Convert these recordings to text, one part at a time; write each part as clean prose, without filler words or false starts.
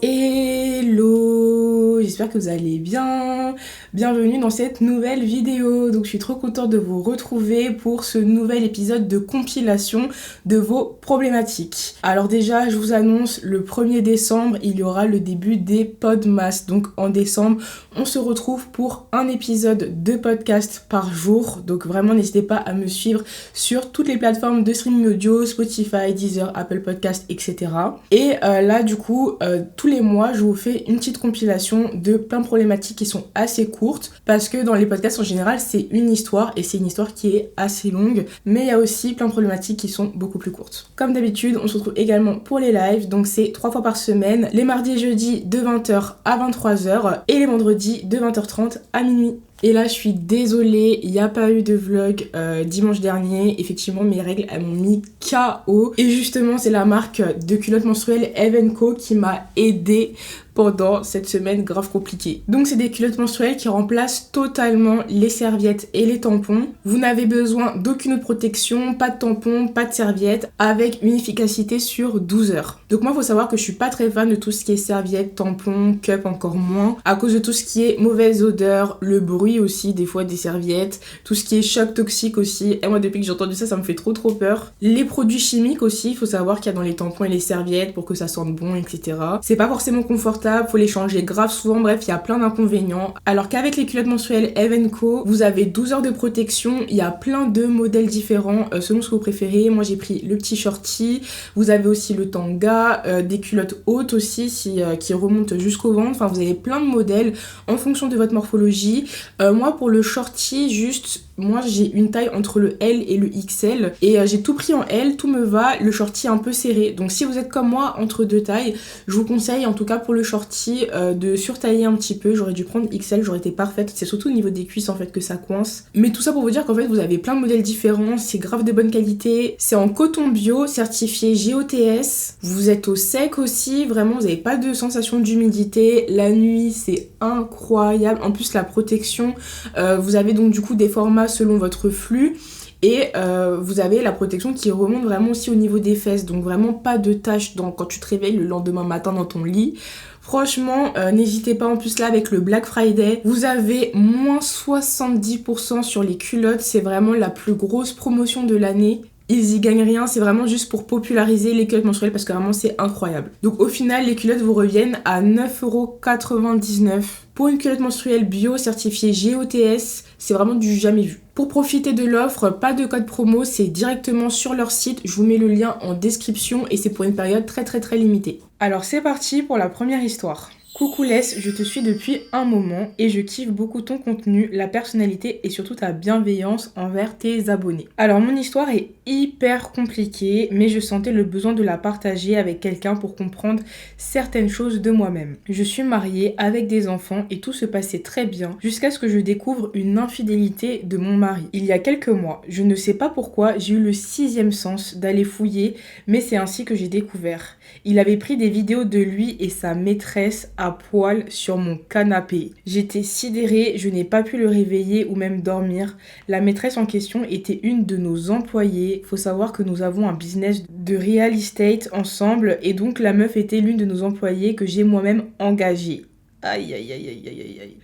Hello, j'espère que vous allez bien. Bienvenue dans cette nouvelle vidéo. Donc je suis trop contente de vous retrouver pour ce nouvel épisode de compilation de vos problématiques. Alors déjà, je vous annonce, le 1er décembre, il y aura le début des Podmas. Donc en décembre, on se retrouve pour un épisode de podcast par jour. Donc vraiment, n'hésitez pas à me suivre sur toutes les plateformes de streaming audio, Spotify, Deezer, Apple Podcast, etc. Et là, du coup, tous les mois, je vous fais une petite compilation de plein de problématiques qui sont assez courtes, parce que dans les podcasts en général, c'est une histoire, et c'est une histoire qui est assez longue, mais il y a aussi plein de problématiques qui sont beaucoup plus courtes. Comme d'habitude, on se retrouve également pour les lives, donc c'est 3 fois par semaine, les mardis et jeudis de 20h à 23h, et les vendredis de 20h30 à minuit. Et là, je suis désolée, il n'y a pas eu de vlog dimanche dernier. Effectivement, mes règles, elles m'ont mis KO. Et justement, c'est la marque de culottes menstruelles Eve & Co qui m'a aidée pendant cette semaine grave compliquée. Donc c'est des culottes menstruelles qui remplacent totalement les serviettes et les tampons. Vous n'avez besoin d'aucune autre protection, pas de tampons, pas de serviettes, avec une efficacité sur 12 heures. Donc moi, il faut savoir que je suis pas très fan de tout ce qui est serviettes, tampons, cup encore moins, à cause de tout ce qui est mauvaise odeur, le bruit aussi des fois des serviettes, tout ce qui est choc toxique aussi. Et moi, depuis que j'ai entendu ça, ça me fait trop peur. Les produits chimiques aussi, il faut savoir qu'il y a dans les tampons et les serviettes pour que ça sente bon, etc. C'est pas forcément confortable, faut les changer grave souvent, bref, il y a plein d'inconvénients. Alors qu'avec les culottes menstruelles Eve & Co, vous avez 12 heures de protection, il y a plein de modèles différents selon ce que vous préférez. Moi, j'ai pris le petit shorty, vous avez aussi le tanga, des culottes hautes aussi qui remontent jusqu'au ventre. Enfin, vous avez plein de modèles en fonction de votre morphologie. Moi, pour le shorty, moi j'ai une taille entre le L et le XL et j'ai tout pris en L, tout me va, le shorty est un peu serré. Donc si vous êtes comme moi entre deux tailles, je vous conseille en tout cas pour le shorty de surtailler un petit peu. J'aurais dû prendre XL, j'aurais été parfaite. C'est surtout au niveau des cuisses en fait que ça coince. Mais tout ça pour vous dire qu'en fait vous avez plein de modèles différents, c'est grave de bonne qualité. C'est en coton bio, certifié GOTS. Vous êtes au sec aussi, vraiment vous n'avez pas de sensation d'humidité. La nuit c'est incroyable. En plus la protection, vous avez donc du coup des formats selon votre flux et vous avez la protection qui remonte vraiment aussi au niveau des fesses, donc vraiment pas de taches quand tu te réveilles le lendemain matin dans ton lit. Franchement, n'hésitez pas, en plus là avec le Black Friday, vous avez moins 70% sur les culottes, c'est vraiment la plus grosse promotion de l'année. Ils y gagnent rien, c'est vraiment juste pour populariser les culottes menstruelles parce que vraiment c'est incroyable. Donc au final, les culottes vous reviennent à 9,99€ pour une culotte menstruelle bio certifiée GOTS. C'est vraiment du jamais vu. Pour profiter de l'offre, pas de code promo, c'est directement sur leur site. Je vous mets le lien en description et c'est pour une période très limitée. Alors c'est parti pour la première histoire. Coucou Less, je te suis depuis un moment et je kiffe beaucoup ton contenu, la personnalité et surtout ta bienveillance envers tes abonnés. Alors mon histoire est hyper compliquée, mais je sentais le besoin de la partager avec quelqu'un pour comprendre certaines choses de moi-même. Je suis mariée avec des enfants et tout se passait très bien jusqu'à ce que je découvre une infidélité de mon mari. Il y a quelques mois, je ne sais pas pourquoi, j'ai eu le 6e sens d'aller fouiller, mais c'est ainsi que j'ai découvert. Il avait pris des vidéos de lui et sa maîtresse à poil sur mon canapé. J'étais sidérée, je n'ai pas pu le réveiller ou même dormir. La maîtresse en question était une de nos employées. Faut savoir que nous avons un business de real estate ensemble et donc la meuf était l'une de nos employées que j'ai moi-même engagée. Aïe.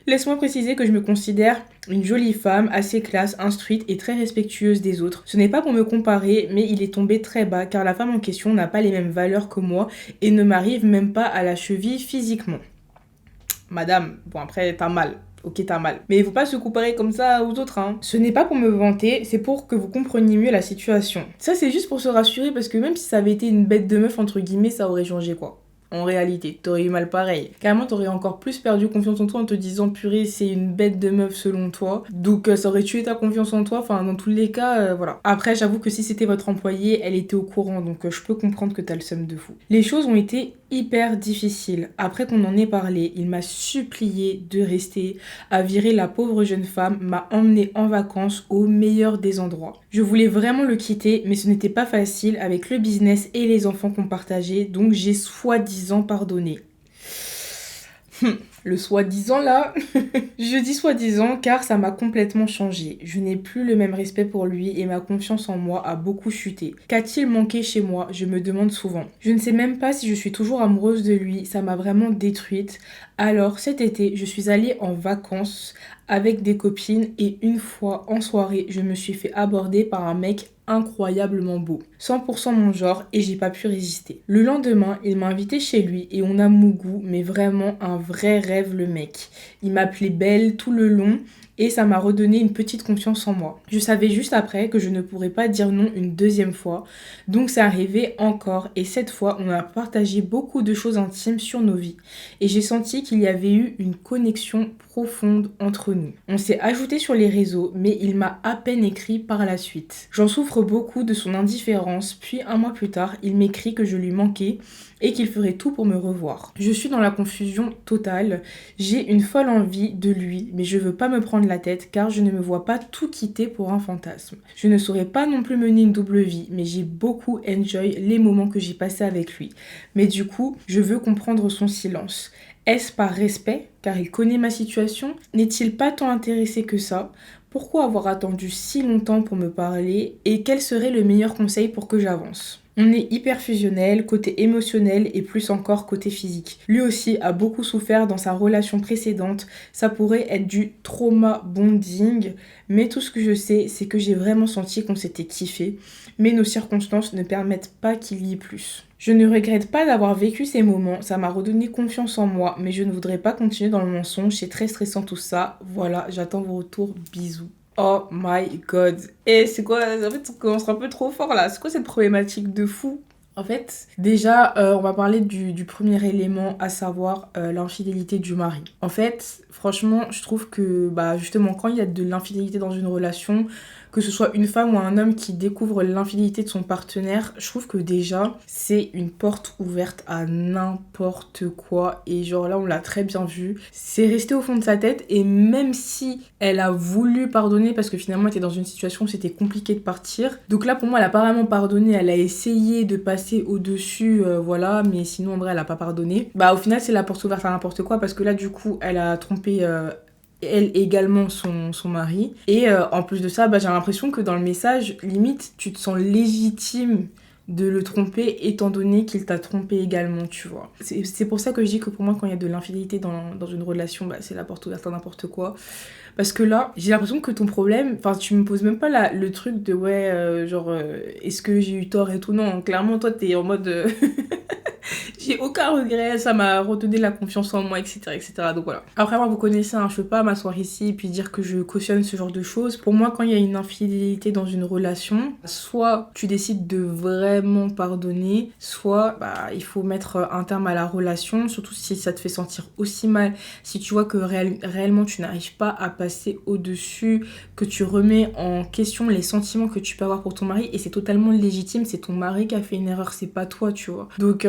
Laisse-moi préciser que je me considère une jolie femme, assez classe, instruite et très respectueuse des autres. Ce n'est pas pour me comparer, mais il est tombé très bas car la femme en question n'a pas les mêmes valeurs que moi et ne m'arrive même pas à la cheville physiquement. Madame, bon après t'as mal. Ok, t'as mal. Mais il faut pas se comparer comme ça aux autres, hein. Ce n'est pas pour me vanter, c'est pour que vous compreniez mieux la situation. Ça, c'est juste pour se rassurer parce que même si ça avait été une bête de meuf, entre guillemets, ça aurait changé quoi. En réalité, t'aurais eu mal pareil. Carrément, t'aurais encore plus perdu confiance en toi en te disant purée, c'est une bête de meuf selon toi. Donc ça aurait tué ta confiance en toi. Enfin, dans tous les cas, voilà. Après, j'avoue que si c'était votre employée, elle était au courant. Donc je peux comprendre que t'as le seum de fou. Les choses ont été hyper difficiles. Après qu'on en ait parlé, il m'a supplié de rester, a viré la pauvre jeune femme, m'a emmenée en vacances au meilleur des endroits. Je voulais vraiment le quitter, mais ce n'était pas facile avec le business et les enfants qu'on partageait. Donc j'ai soi-disant pardonné. Le soi-disant là, je dis soi-disant car ça m'a complètement changé. Je n'ai plus le même respect pour lui et ma confiance en moi a beaucoup chuté. Qu'a-t-il manqué chez moi? Je me demande souvent. Je ne sais même pas si je suis toujours amoureuse de lui, ça m'a vraiment détruite. Alors cet été, je suis allée en vacances avec des copines et une fois en soirée, je me suis fait aborder par un mec incroyablement beau. 100% mon genre et j'ai pas pu résister. Le lendemain, il m'a invité chez lui et on a mougou, mais vraiment un vrai rêve le mec. Il m'appelait belle tout le long et ça m'a redonné une petite confiance en moi. Je savais juste après que je ne pourrais pas dire non une deuxième fois, donc c'est arrivé encore et cette fois on a partagé beaucoup de choses intimes sur nos vies et j'ai senti qu'il y avait eu une connexion profonde entre nous. On s'est ajouté sur les réseaux mais il m'a à peine écrit par la suite. J'en souffre beaucoup de son indifférence puis un mois plus tard il m'écrit que je lui manquais et qu'il ferait tout pour me revoir. Je suis dans la confusion totale, j'ai une folle envie de lui, mais je veux pas me prendre la tête car je ne me vois pas tout quitter pour un fantasme. Je ne saurais pas non plus mener une double vie, mais j'ai beaucoup enjoy les moments que j'ai passés avec lui. Mais du coup, je veux comprendre son silence. Est-ce par respect, car il connaît ma situation? N'est-il pas tant intéressé que ça? Pourquoi avoir attendu si longtemps pour me parler? Et quel serait le meilleur conseil pour que j'avance? On est hyper fusionnel, côté émotionnel et plus encore côté physique. Lui aussi a beaucoup souffert dans sa relation précédente, ça pourrait être du trauma bonding, mais tout ce que je sais, c'est que j'ai vraiment senti qu'on s'était kiffé, mais nos circonstances ne permettent pas qu'il y ait plus. Je ne regrette pas d'avoir vécu ces moments, ça m'a redonné confiance en moi, mais je ne voudrais pas continuer dans le mensonge, c'est très stressant tout ça. Voilà, j'attends vos retours, bisous. Oh my god. Et c'est quoi? En fait, on commence un peu trop fort là. C'est quoi cette problématique de fou? En fait, déjà, on va parler du premier élément, à savoir l'infidélité du mari. En fait, franchement, je trouve que, justement, quand il y a de l'infidélité dans une relation, que ce soit une femme ou un homme qui découvre l'infidélité de son partenaire, je trouve que déjà, c'est une porte ouverte à n'importe quoi. Et genre là, on l'a très bien vu. C'est resté au fond de sa tête. Et même si elle a voulu pardonner, parce que finalement, elle était dans une situation où c'était compliqué de partir. Donc là, pour moi, elle a pas vraiment pardonné. Elle a essayé de passer au-dessus, voilà. Mais sinon, en vrai, elle a pas pardonné. Au final, c'est la porte ouverte à n'importe quoi. Parce que là, du coup, elle a trompé... elle également son mari. Et en plus de ça, j'ai l'impression que dans le message, limite, tu te sens légitime de le tromper étant donné qu'il t'a trompé également, tu vois. C'est pour ça que je dis que pour moi, quand il y a de l'infidélité dans une relation, c'est la porte ouverte à n'importe quoi. Parce que là, j'ai l'impression que ton problème, tu me poses même pas le truc de est-ce que j'ai eu tort et tout. Non, clairement, toi, t'es en mode... J'ai aucun regret, ça m'a redonné la confiance en moi, etc. etc. Donc voilà. Après, moi, vous connaissez, je peux pas m'asseoir ici et puis dire que je cautionne ce genre de choses. Pour moi, quand il y a une infidélité dans une relation, soit tu décides de vraiment pardonner, soit il faut mettre un terme à la relation, surtout si ça te fait sentir aussi mal, si tu vois que réellement tu n'arrives pas à passer au-dessus, que tu remets en question les sentiments que tu peux avoir pour ton mari, et c'est totalement légitime, c'est ton mari qui a fait une erreur, c'est pas toi, tu vois. Donc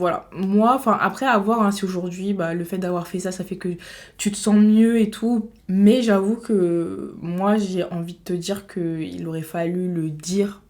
voilà, moi, après à voir si aujourd'hui, le fait d'avoir fait ça, ça fait que tu te sens mieux et tout, mais j'avoue que moi, j'ai envie de te dire qu'il aurait fallu le dire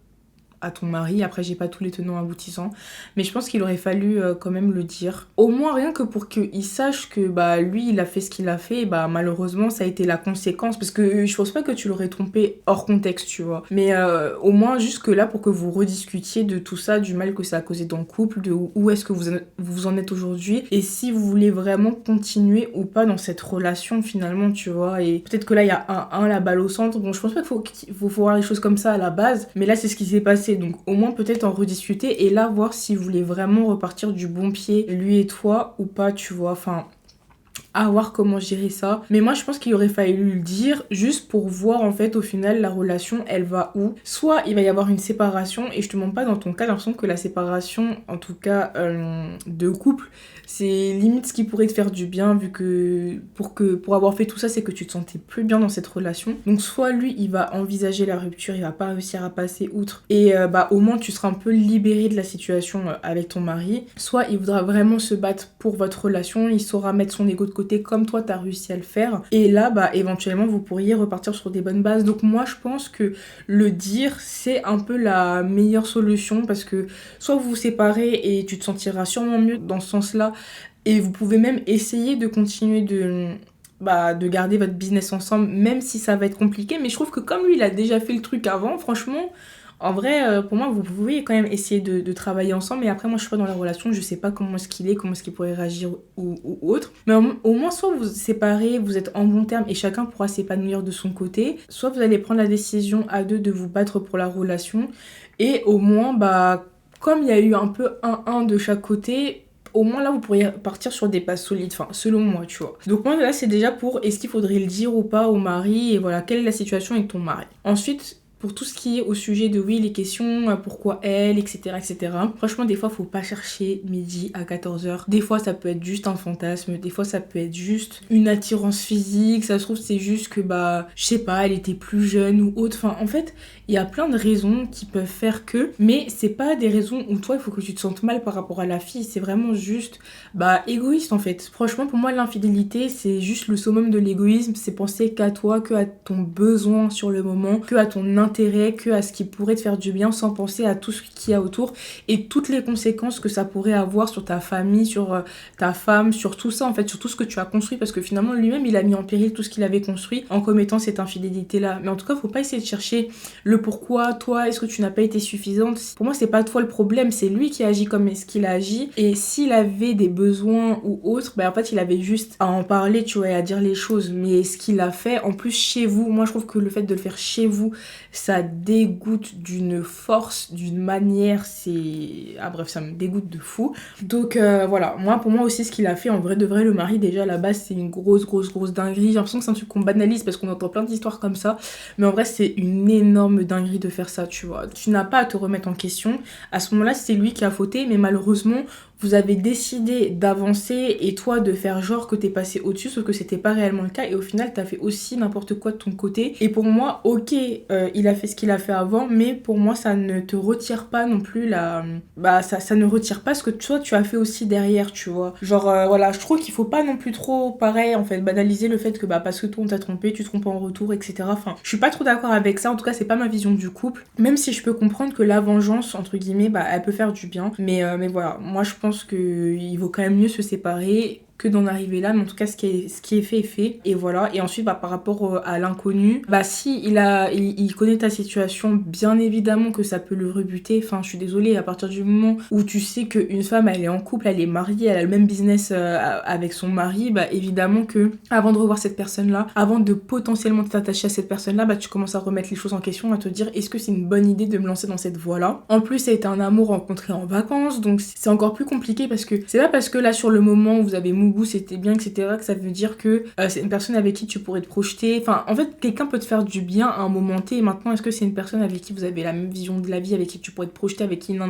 à ton mari. Après, j'ai pas tous les tenants aboutissants, mais je pense qu'il aurait fallu quand même le dire. Au moins rien que pour qu'il sache que lui, il a fait ce qu'il a fait, et malheureusement, ça a été la conséquence, parce que je pense pas que tu l'aurais trompé hors contexte, tu vois. Mais au moins jusque là, pour que vous rediscutiez de tout ça, du mal que ça a causé dans le couple, de où est-ce que vous en êtes aujourd'hui, et si vous voulez vraiment continuer ou pas dans cette relation finalement, tu vois. Et peut-être que là, il y a la balle au centre. Bon, je pense pas qu'il faut voir les choses comme ça à la base, mais là, c'est ce qui s'est passé. Donc au moins peut-être en rediscuter et là voir si vous voulez vraiment repartir du bon pied, lui et toi, ou pas, tu vois. À voir comment gérer ça. Mais moi, je pense qu'il aurait fallu le dire juste pour voir, en fait, au final, la relation, elle va où. Soit il va y avoir une séparation, et je te mens pas, dans ton cas, j'ai l'impression que la séparation, en tout cas, de couple, c'est limite ce qui pourrait te faire du bien, vu que pour avoir fait tout ça, c'est que tu te sentais plus bien dans cette relation. Donc soit lui, il va envisager la rupture, il va pas réussir à passer outre, et au moins, tu seras un peu libéré de la situation avec ton mari. Soit il voudra vraiment se battre pour votre relation, il saura mettre son ego de côté côté comme toi t'as réussi à le faire. Et là, éventuellement, vous pourriez repartir sur des bonnes bases. Donc moi, je pense que le dire, c'est un peu la meilleure solution parce que soit vous vous séparez et tu te sentiras sûrement mieux dans ce sens-là et vous pouvez même essayer de continuer de garder votre business ensemble, même si ça va être compliqué. Mais je trouve que comme lui, il a déjà fait le truc avant, franchement, en vrai, pour moi, vous pouvez quand même essayer de travailler ensemble. Et après, moi, je suis pas dans la relation, je sais pas comment est-ce qu'il est, comment est-ce qu'il pourrait réagir ou autre. Mais au moins, soit vous vous séparez, vous êtes en bon terme et chacun pourra s'épanouir de son côté, soit vous allez prendre la décision à deux de vous battre pour la relation. Et au moins, comme il y a eu un peu 1-1 de chaque côté, au moins là vous pourriez partir sur des bases solides, enfin selon moi, tu vois. Donc moi là c'est déjà pour est-ce qu'il faudrait le dire ou pas au mari et voilà, quelle est la situation avec ton mari. Ensuite, pour tout ce qui est au sujet de oui, les questions, pourquoi elle, etc., etc. Franchement, des fois, faut pas chercher midi à 14h. Des fois, ça peut être juste un fantasme. Des fois, ça peut être juste une attirance physique. Ça se trouve, c'est juste que, je sais pas, elle était plus jeune ou autre. Enfin, en fait, il y a plein de raisons qui peuvent faire que, mais c'est pas des raisons où toi, il faut que tu te sentes mal par rapport à la fille. C'est vraiment juste, égoïste, en fait. Franchement, pour moi, l'infidélité, c'est juste le summum de l'égoïsme. C'est penser qu'à toi, que à ton besoin sur le moment, que à ton intérêt, que à ce qui pourrait te faire du bien sans penser à tout ce qu'il y a autour et toutes les conséquences que ça pourrait avoir sur ta famille, sur ta femme, sur tout ça en fait, sur tout ce que tu as construit parce que finalement lui-même il a mis en péril tout ce qu'il avait construit en commettant cette infidélité là. Mais en tout cas, faut pas essayer de chercher le pourquoi, toi, est-ce que tu n'as pas été suffisante. Pour moi, c'est pas toi le problème, c'est lui qui agit comme est-ce qu'il a agi et s'il avait des besoins ou autres, en fait, il avait juste à en parler, tu vois, et à dire les choses. Mais ce qu'il a fait, en plus chez vous, moi je trouve que le fait de le faire chez vous, ça dégoûte d'une force, d'une manière, bref, ça me dégoûte de fou. Donc voilà, pour moi aussi ce qu'il a fait, en vrai de vrai, le mari déjà à la base c'est une grosse dinguerie. J'ai l'impression que c'est un truc qu'on banalise parce qu'on entend plein d'histoires comme ça, mais en vrai c'est une énorme dinguerie de faire ça, tu vois. Tu n'as pas à te remettre en question. À ce moment-là, c'est lui qui a fauté, mais malheureusement, vous avez décidé d'avancer et toi de faire genre que t'es passé au-dessus, sauf que c'était pas réellement le cas et au final t'as fait aussi n'importe quoi de ton côté. Et pour moi, ok, il a fait ce qu'il a fait avant, mais pour moi ça ne te retire pas non plus ça ne retire pas ce que toi tu as fait aussi derrière, tu vois. Genre voilà, je trouve qu'il faut pas non plus trop pareil en fait banaliser le fait que parce que toi on t'a trompé, tu trompes en retour, etc. Enfin, je suis pas trop d'accord avec ça, en tout cas c'est pas ma vision du couple, même si je peux comprendre que la vengeance entre guillemets elle peut faire du bien, mais voilà, moi je pense qu'il vaut quand même mieux se séparer que d'en arriver là, mais en tout cas ce qui est fait est fait et voilà. Et ensuite par rapport à l'inconnu, si il connaît ta situation, bien évidemment que ça peut le rebuter. Enfin, je suis désolée, à partir du moment où tu sais qu'une femme elle est en couple, elle est mariée, elle a le même business avec son mari, évidemment que avant de revoir cette personne là, avant de potentiellement t'attacher à cette personne là, tu commences à remettre les choses en question, à te dire est-ce que c'est une bonne idée de me lancer dans cette voie là. En plus ça a été un amour rencontré en vacances, donc c'est encore plus compliqué parce que c'est pas parce que là sur le moment où vous avez goût, c'était bien, etc., que ça veut dire que c'est une personne avec qui tu pourrais te projeter. Enfin, en fait, quelqu'un peut te faire du bien à un moment T, et maintenant, est-ce que c'est une personne avec qui vous avez la même vision de la vie, avec qui tu pourrais te projeter, avec qui non,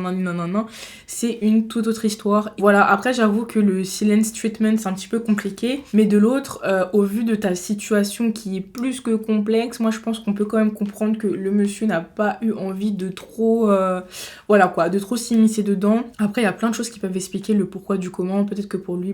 c'est une toute autre histoire. Voilà, après, j'avoue que le silence treatment, c'est un petit peu compliqué, mais de l'autre, au vu de ta situation qui est plus que complexe, moi, je pense qu'on peut quand même comprendre que le monsieur n'a pas eu envie de trop, de trop s'immiscer dedans. Après, il y a plein de choses qui peuvent expliquer le pourquoi du comment. Peut-être que pour lui,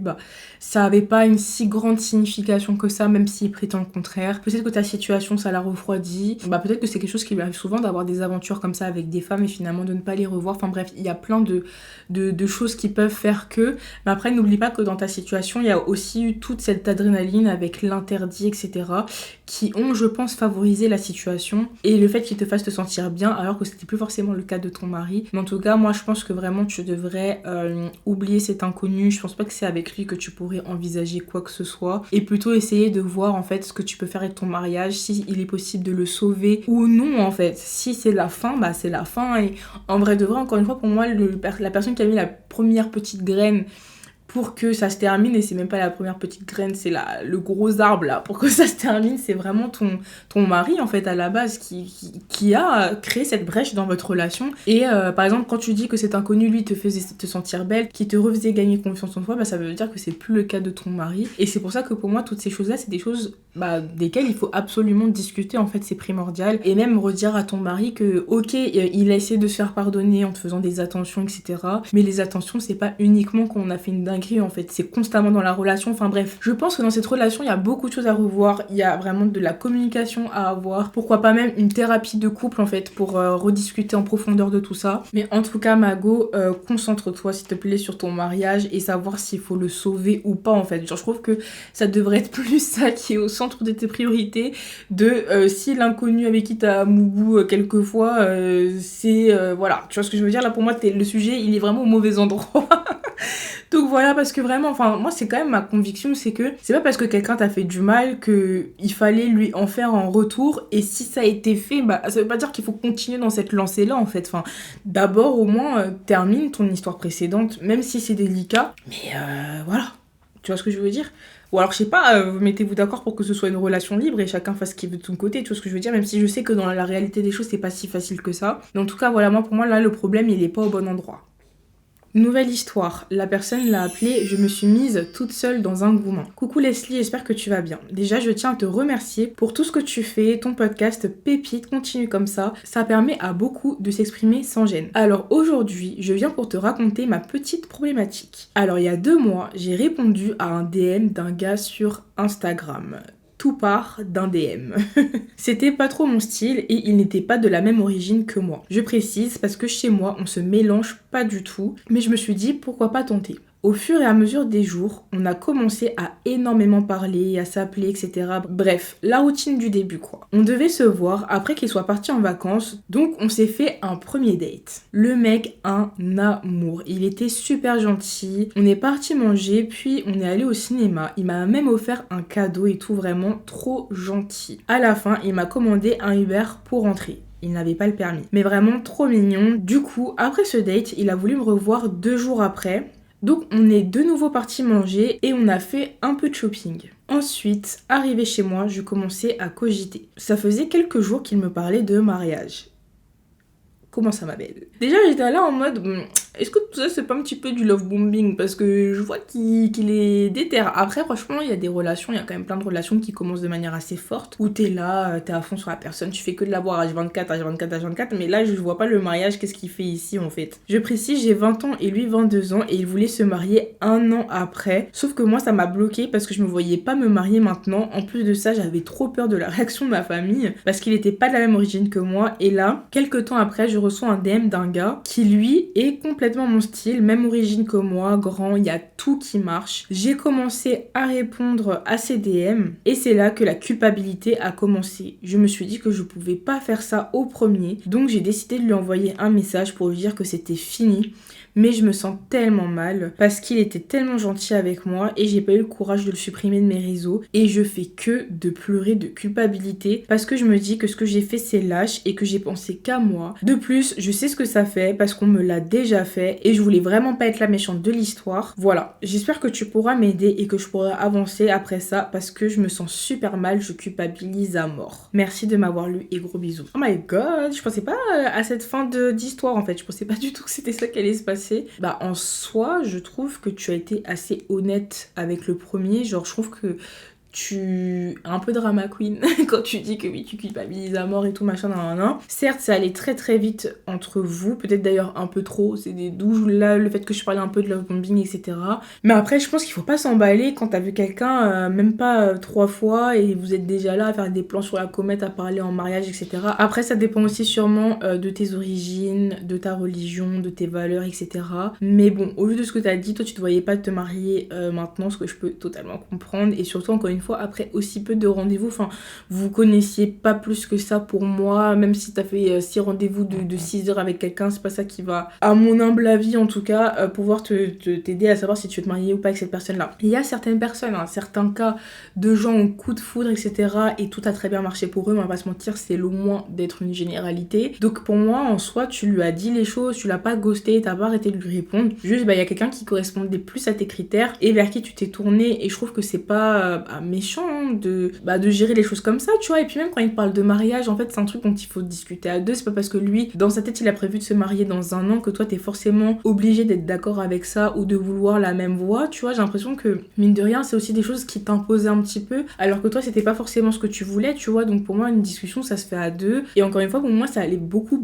ça avait pas une si grande signification que ça, même s'il prétend le contraire. Peut-être que ta situation, ça l'a refroidi. Peut-être que c'est quelque chose qui lui arrive souvent d'avoir des aventures comme ça avec des femmes et finalement de ne pas les revoir. Enfin bref, il y a plein de choses qui peuvent faire que... Mais après, n'oublie pas que dans ta situation, il y a aussi eu toute cette adrénaline avec l'interdit, etc. qui ont, je pense, favorisé la situation. Et le fait qu'il te fasse te sentir bien, alors que c'était plus forcément le cas de ton mari. Mais en tout cas, moi, je pense que vraiment, tu devrais oublier cet inconnu. Je pense pas que c'est avec lui que tu pourrais envisager quoi que ce soit et plutôt essayer de voir en fait ce que tu peux faire avec ton mariage, si il est possible de le sauver ou non en fait. Si c'est la fin, c'est la fin et en vrai de vrai, encore une fois, pour moi, la personne qui a mis la première petite graine pour que ça se termine, et c'est même pas la première petite graine, c'est le gros arbre là, pour que ça se termine, c'est vraiment ton mari en fait à la base qui a créé cette brèche dans votre relation. Et par exemple quand tu dis que cet inconnu lui te faisait te sentir belle, qui te refaisait gagner confiance en toi, ça veut dire que c'est plus le cas de ton mari. Et c'est pour ça que pour moi toutes ces choses là c'est des choses desquelles il faut absolument discuter, en fait c'est primordial. Et même redire à ton mari que ok, il a essayé de se faire pardonner en te faisant des attentions, etc., mais les attentions c'est pas uniquement quand on a fait une dinguerie dingueries en fait, c'est constamment dans la relation, enfin bref. Je pense que dans cette relation, il y a beaucoup de choses à revoir, il y a vraiment de la communication à avoir, pourquoi pas même une thérapie de couple en fait, pour rediscuter en profondeur de tout ça. Mais en tout cas, Mago, concentre-toi s'il te plaît sur ton mariage et savoir s'il faut le sauver ou pas en fait. Genre je trouve que ça devrait être plus ça qui est au centre de tes priorités, de si l'inconnu avec qui t'as mougou quelquefois, c'est voilà, tu vois ce que je veux dire, là pour moi le sujet il est vraiment au mauvais endroit. Donc voilà, parce que vraiment, enfin moi c'est quand même ma conviction, c'est que c'est pas parce que quelqu'un t'a fait du mal que il fallait lui en faire en retour, et si ça a été fait, bah ça veut pas dire qu'il faut continuer dans cette lancée là en fait. Enfin d'abord au moins termine ton histoire précédente, même si c'est délicat, mais voilà, tu vois ce que je veux dire. Ou alors, je sais pas, mettez-vous d'accord pour que ce soit une relation libre et chacun fasse ce qu'il veut de son côté, tu vois ce que je veux dire, même si je sais que dans la réalité des choses, c'est pas si facile que ça. Mais en tout cas, voilà, pour moi, là, le problème, il est pas au bon endroit. Nouvelle histoire, la personne l'a appelée « Je me suis mise toute seule dans un gourmand ». Coucou Leslie, j'espère que tu vas bien. Déjà, je tiens à te remercier pour tout ce que tu fais, ton podcast Pépite, continue comme ça permet à beaucoup de s'exprimer sans gêne. Alors aujourd'hui, je viens pour te raconter ma petite problématique. Alors il y a 2 mois, j'ai répondu à un DM d'un gars sur Instagram. Tout part d'un DM. C'était pas trop mon style et il n'était pas de la même origine que moi. Je précise parce que chez moi, on se mélange pas du tout, mais je me suis dit pourquoi pas tenter. Au fur et à mesure des jours, on a commencé à énormément parler, à s'appeler, etc. Bref, la routine du début quoi. On devait se voir après qu'il soit parti en vacances, donc on s'est fait un premier date. Le mec, un amour. Il était super gentil. On est parti manger, puis on est allé au cinéma. Il m'a même offert un cadeau et tout, vraiment trop gentil. À la fin, il m'a commandé un Uber pour rentrer. Il n'avait pas le permis. Mais vraiment trop mignon. Du coup, après ce date, il a voulu me revoir 2 jours après. Donc on est de nouveau parti manger et on a fait un peu de shopping. Ensuite, arrivé chez moi, je commençais à cogiter. Ça faisait quelques jours qu'il me parlait de mariage. Comment ça, ma belle? Déjà, j'étais là en mode, est-ce que tout ça, c'est pas un petit peu du love bombing? Parce que je vois qu'il est déter. Après, franchement, il y a des relations, il y a quand même plein de relations qui commencent de manière assez forte, où t'es là, t'es à fond sur la personne, tu fais que de la voir H24, H24, H24, mais là, je vois pas le mariage, qu'est-ce qu'il fait ici, en fait. Je précise, j'ai 20 ans et lui 22 ans, et il voulait se marier 1 an après. Sauf que moi, ça m'a bloqué parce que je me voyais pas me marier maintenant. En plus de ça, j'avais trop peur de la réaction de ma famille, parce qu'il était pas de la même origine que moi, et là, quelques temps après, je reçois un DM d'un gars qui lui est complètement mon style, même origine que moi, grand, il y a tout qui marche. J'ai commencé à répondre à ces DM et c'est là que la culpabilité a commencé. Je me suis dit que je pouvais pas faire ça au premier, donc j'ai décidé de lui envoyer un message pour lui dire que c'était fini. Mais je me sens tellement mal parce qu'il était tellement gentil avec moi et j'ai pas eu le courage de le supprimer de mes réseaux et je fais que de pleurer de culpabilité parce que je me dis que ce que j'ai fait c'est lâche et que j'ai pensé qu'à moi. De plus, je sais ce que ça fait parce qu'on me l'a déjà fait et je voulais vraiment pas être la méchante de l'histoire. Voilà, j'espère que tu pourras m'aider et que je pourrai avancer après ça parce que je me sens super mal, je culpabilise à mort. Merci de m'avoir lu et gros bisous. Oh my god, je pensais pas à cette fin d'histoire en fait, je pensais pas du tout que c'était ça qui allait se passer. Bah en soi, je trouve que tu as été assez honnête avec le premier, genre je trouve que tu un peu drama queen quand tu dis que oui tu culpabilises à mort et tout machin nan. Certes ça allait très très vite entre vous, peut-être d'ailleurs un peu trop, c'est des douches là le fait que je parlais un peu de love bombing etc, mais après je pense qu'il faut pas s'emballer quand t'as vu quelqu'un même pas 3 fois et vous êtes déjà là à faire des plans sur la comète, à parler en mariage etc. Après ça dépend aussi sûrement de tes origines, de ta religion, de tes valeurs etc, mais bon au vu de ce que t'as dit, toi tu te voyais pas te marier maintenant, ce que je peux totalement comprendre, et surtout encore une fois après aussi peu de rendez-vous, enfin vous connaissiez pas plus que ça pour moi, même si t'as fait 6 rendez-vous de 6 heures avec quelqu'un, c'est pas ça qui va, à mon humble avis en tout cas, pouvoir t'aider à savoir si tu veux te marier ou pas avec cette personne là. Il y a certaines personnes, certains cas de gens au coup de foudre etc et tout a très bien marché pour eux, mais on va pas se mentir, c'est loin d'être une généralité. Donc pour moi en soi tu lui as dit les choses, tu l'as pas ghosté, t'as pas arrêté de lui répondre, juste il y a quelqu'un qui correspondait plus à tes critères et vers qui tu t'es tourné, et je trouve que c'est pas méchant hein, de gérer les choses comme ça, tu vois. Et puis même quand il parle de mariage, en fait, c'est un truc dont il faut discuter à deux. C'est pas parce que lui, dans sa tête, il a prévu de se marier dans un an que toi, t'es forcément obligé d'être d'accord avec ça ou de vouloir la même voie, tu vois. J'ai l'impression que, mine de rien, c'est aussi des choses qui t'imposaient un petit peu, alors que toi, c'était pas forcément ce que tu voulais, tu vois. Donc pour moi, une discussion, ça se fait à deux. Et encore une fois, pour moi, ça allait beaucoup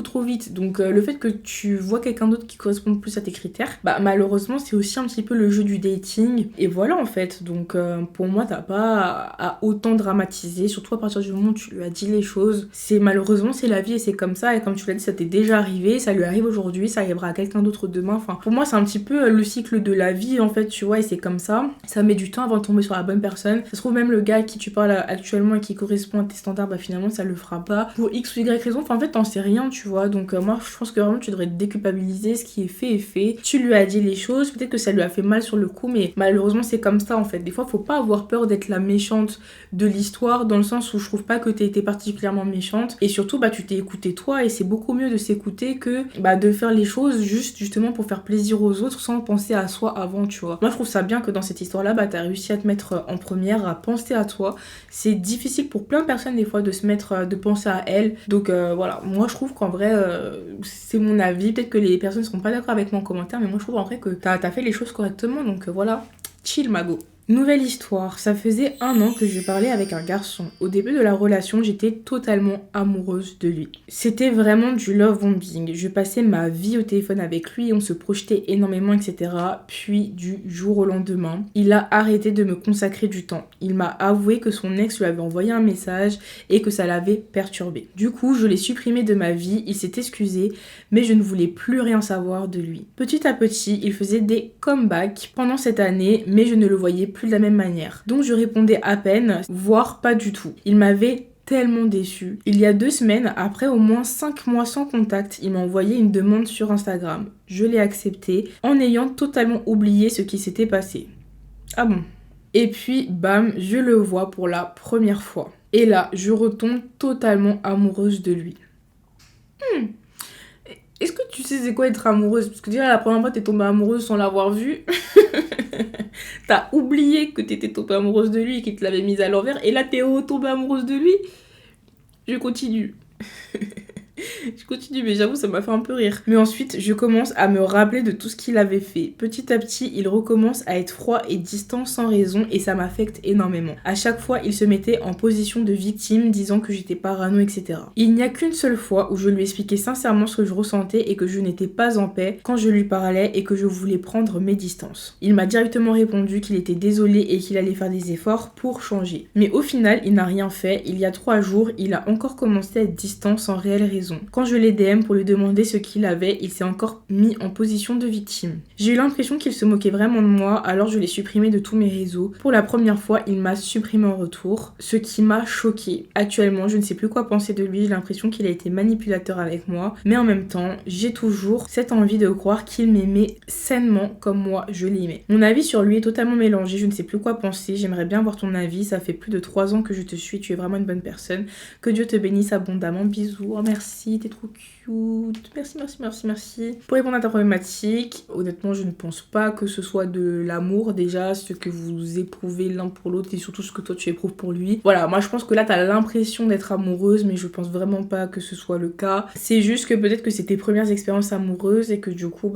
trop vite. Donc le fait que tu vois quelqu'un d'autre qui correspond plus à tes critères, malheureusement, c'est aussi un petit peu le jeu du dating. Et voilà, en fait. Donc pour moi, t'as pas à autant dramatiser, surtout à partir du moment où tu lui as dit les choses. Malheureusement, c'est la vie et c'est comme ça. Et comme tu l'as dit, ça t'est déjà arrivé, ça lui arrive aujourd'hui, ça arrivera à quelqu'un d'autre demain. Enfin, pour moi, c'est un petit peu le cycle de la vie, en fait, tu vois. Et c'est comme ça. Ça met du temps avant de tomber sur la bonne personne. Ça se trouve, même le gars à qui tu parles actuellement et qui correspond à tes standards, finalement, ça le fera pas. Pour X ou Y raison, enfin, en fait, t'en sais rien, tu vois. Donc, moi, je pense que vraiment, tu devrais te déculpabiliser. Ce qui est fait est fait. Tu lui as dit les choses. Peut-être que ça lui a fait mal sur le coup, mais malheureusement, c'est comme ça, en fait. Des fois, faut pas avoir peur d'être la méchante de l'histoire, dans le sens où je trouve pas que t'aies été particulièrement méchante. Et surtout, tu t'es écouté toi, et c'est beaucoup mieux de s'écouter que de faire les choses justement pour faire plaisir aux autres sans penser à soi avant, tu vois. Moi, je trouve ça bien que dans cette histoire-là, t'as réussi à te mettre en première, à penser à toi. C'est difficile pour plein de personnes, des fois, de penser à elles. Donc, voilà. Moi, je trouve qu'en vrai, c'est mon avis. Peut-être que les personnes ne seront pas d'accord avec moi en commentaire, mais moi, je trouve en vrai que t'as fait les choses correctement. Donc, voilà. Chill, Mago. Nouvelle histoire, ça faisait 1 an que je parlais avec un garçon. Au début de la relation, j'étais totalement amoureuse de lui. C'était vraiment du love bombing. Je passais ma vie au téléphone avec lui, on se projetait énormément, etc. Puis, du jour au lendemain, il a arrêté de me consacrer du temps. Il m'a avoué que son ex lui avait envoyé un message et que ça l'avait perturbé. Du coup, je l'ai supprimé de ma vie, il s'est excusé, mais je ne voulais plus rien savoir de lui. Petit à petit, il faisait des comebacks pendant cette année, mais je ne le voyais plus de la même manière. Donc je répondais à peine, voire pas du tout. Il m'avait tellement déçue. Il y a 2 semaines, après au moins 5 mois sans contact, il m'a envoyé une demande sur Instagram. Je l'ai acceptée en ayant totalement oublié ce qui s'était passé. Ah bon? Et puis, bam, je le vois pour la première fois. Et là, je retombe totalement amoureuse de lui. Est-ce que tu sais c'est quoi être amoureuse? Parce que déjà la première fois t'es tombée amoureuse sans l'avoir vu. T'as oublié que t'étais tombée amoureuse de lui et qu'il te l'avait mise à l'envers. Et là t'es tombée amoureuse de lui. Je continue. Je continue, mais j'avoue, ça m'a fait un peu rire. Mais ensuite, je commence à me rappeler de tout ce qu'il avait fait. Petit à petit, il recommence à être froid et distant sans raison et ça m'affecte énormément. À chaque fois, il se mettait en position de victime, disant que j'étais parano, etc. Il n'y a qu'une seule fois où je lui expliquais sincèrement ce que je ressentais et que je n'étais pas en paix quand je lui parlais et que je voulais prendre mes distances. Il m'a directement répondu qu'il était désolé et qu'il allait faire des efforts pour changer. Mais au final, il n'a rien fait. Il y a 3 jours, il a encore commencé à être distant sans réelle raison. Quand je l'ai DM pour lui demander ce qu'il avait, il s'est encore mis en position de victime. J'ai eu l'impression qu'il se moquait vraiment de moi, alors je l'ai supprimé de tous mes réseaux. Pour la première fois, il m'a supprimé en retour, ce qui m'a choquée. Actuellement, je ne sais plus quoi penser de lui, j'ai l'impression qu'il a été manipulateur avec moi, mais en même temps, j'ai toujours cette envie de croire qu'il m'aimait sainement comme moi je l'aimais. Mon avis sur lui est totalement mélangé, je ne sais plus quoi penser, j'aimerais bien voir ton avis, ça fait plus de 3 ans que je te suis, tu es vraiment une bonne personne. Que Dieu te bénisse abondamment, bisous, oh merci, t'es trop cute, merci. Pour répondre à ta problématique, honnêtement je ne pense pas que ce soit de l'amour déjà, ce que vous éprouvez l'un pour l'autre et surtout ce que toi tu éprouves pour lui. Voilà, moi je pense que là t'as l'impression d'être amoureuse mais je pense vraiment pas que ce soit le cas. C'est juste que peut-être que c'est tes premières expériences amoureuses et que du coup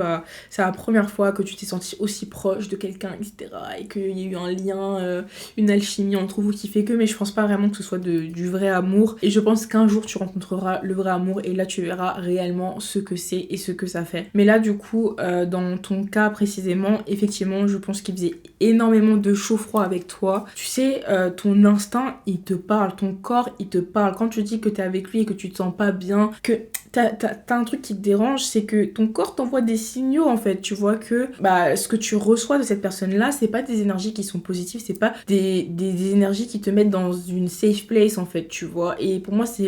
c'est la première fois que tu t'es sentie aussi proche de quelqu'un, etc. Et qu'il y a eu un lien, une alchimie entre vous qui fait que, mais je pense pas vraiment que ce soit du vrai amour et je pense qu'un jour tu rencontreras le vrai amour et là tu verras réellement ce que c'est et ce que ça fait. Mais là du coup dans ton cas précisément, effectivement je pense qu'il faisait énormément de chaud-froid avec toi. Tu sais, ton instinct il te parle, ton corps il te parle. Quand tu dis que t'es avec lui et que tu te sens pas bien, que t'as un truc qui te dérange, c'est que ton corps t'envoie des signaux en fait. Tu vois que ce que tu reçois de cette personne là, c'est pas des énergies qui sont positives, c'est pas des énergies qui te mettent dans une safe place en fait, tu vois. Et pour moi c'est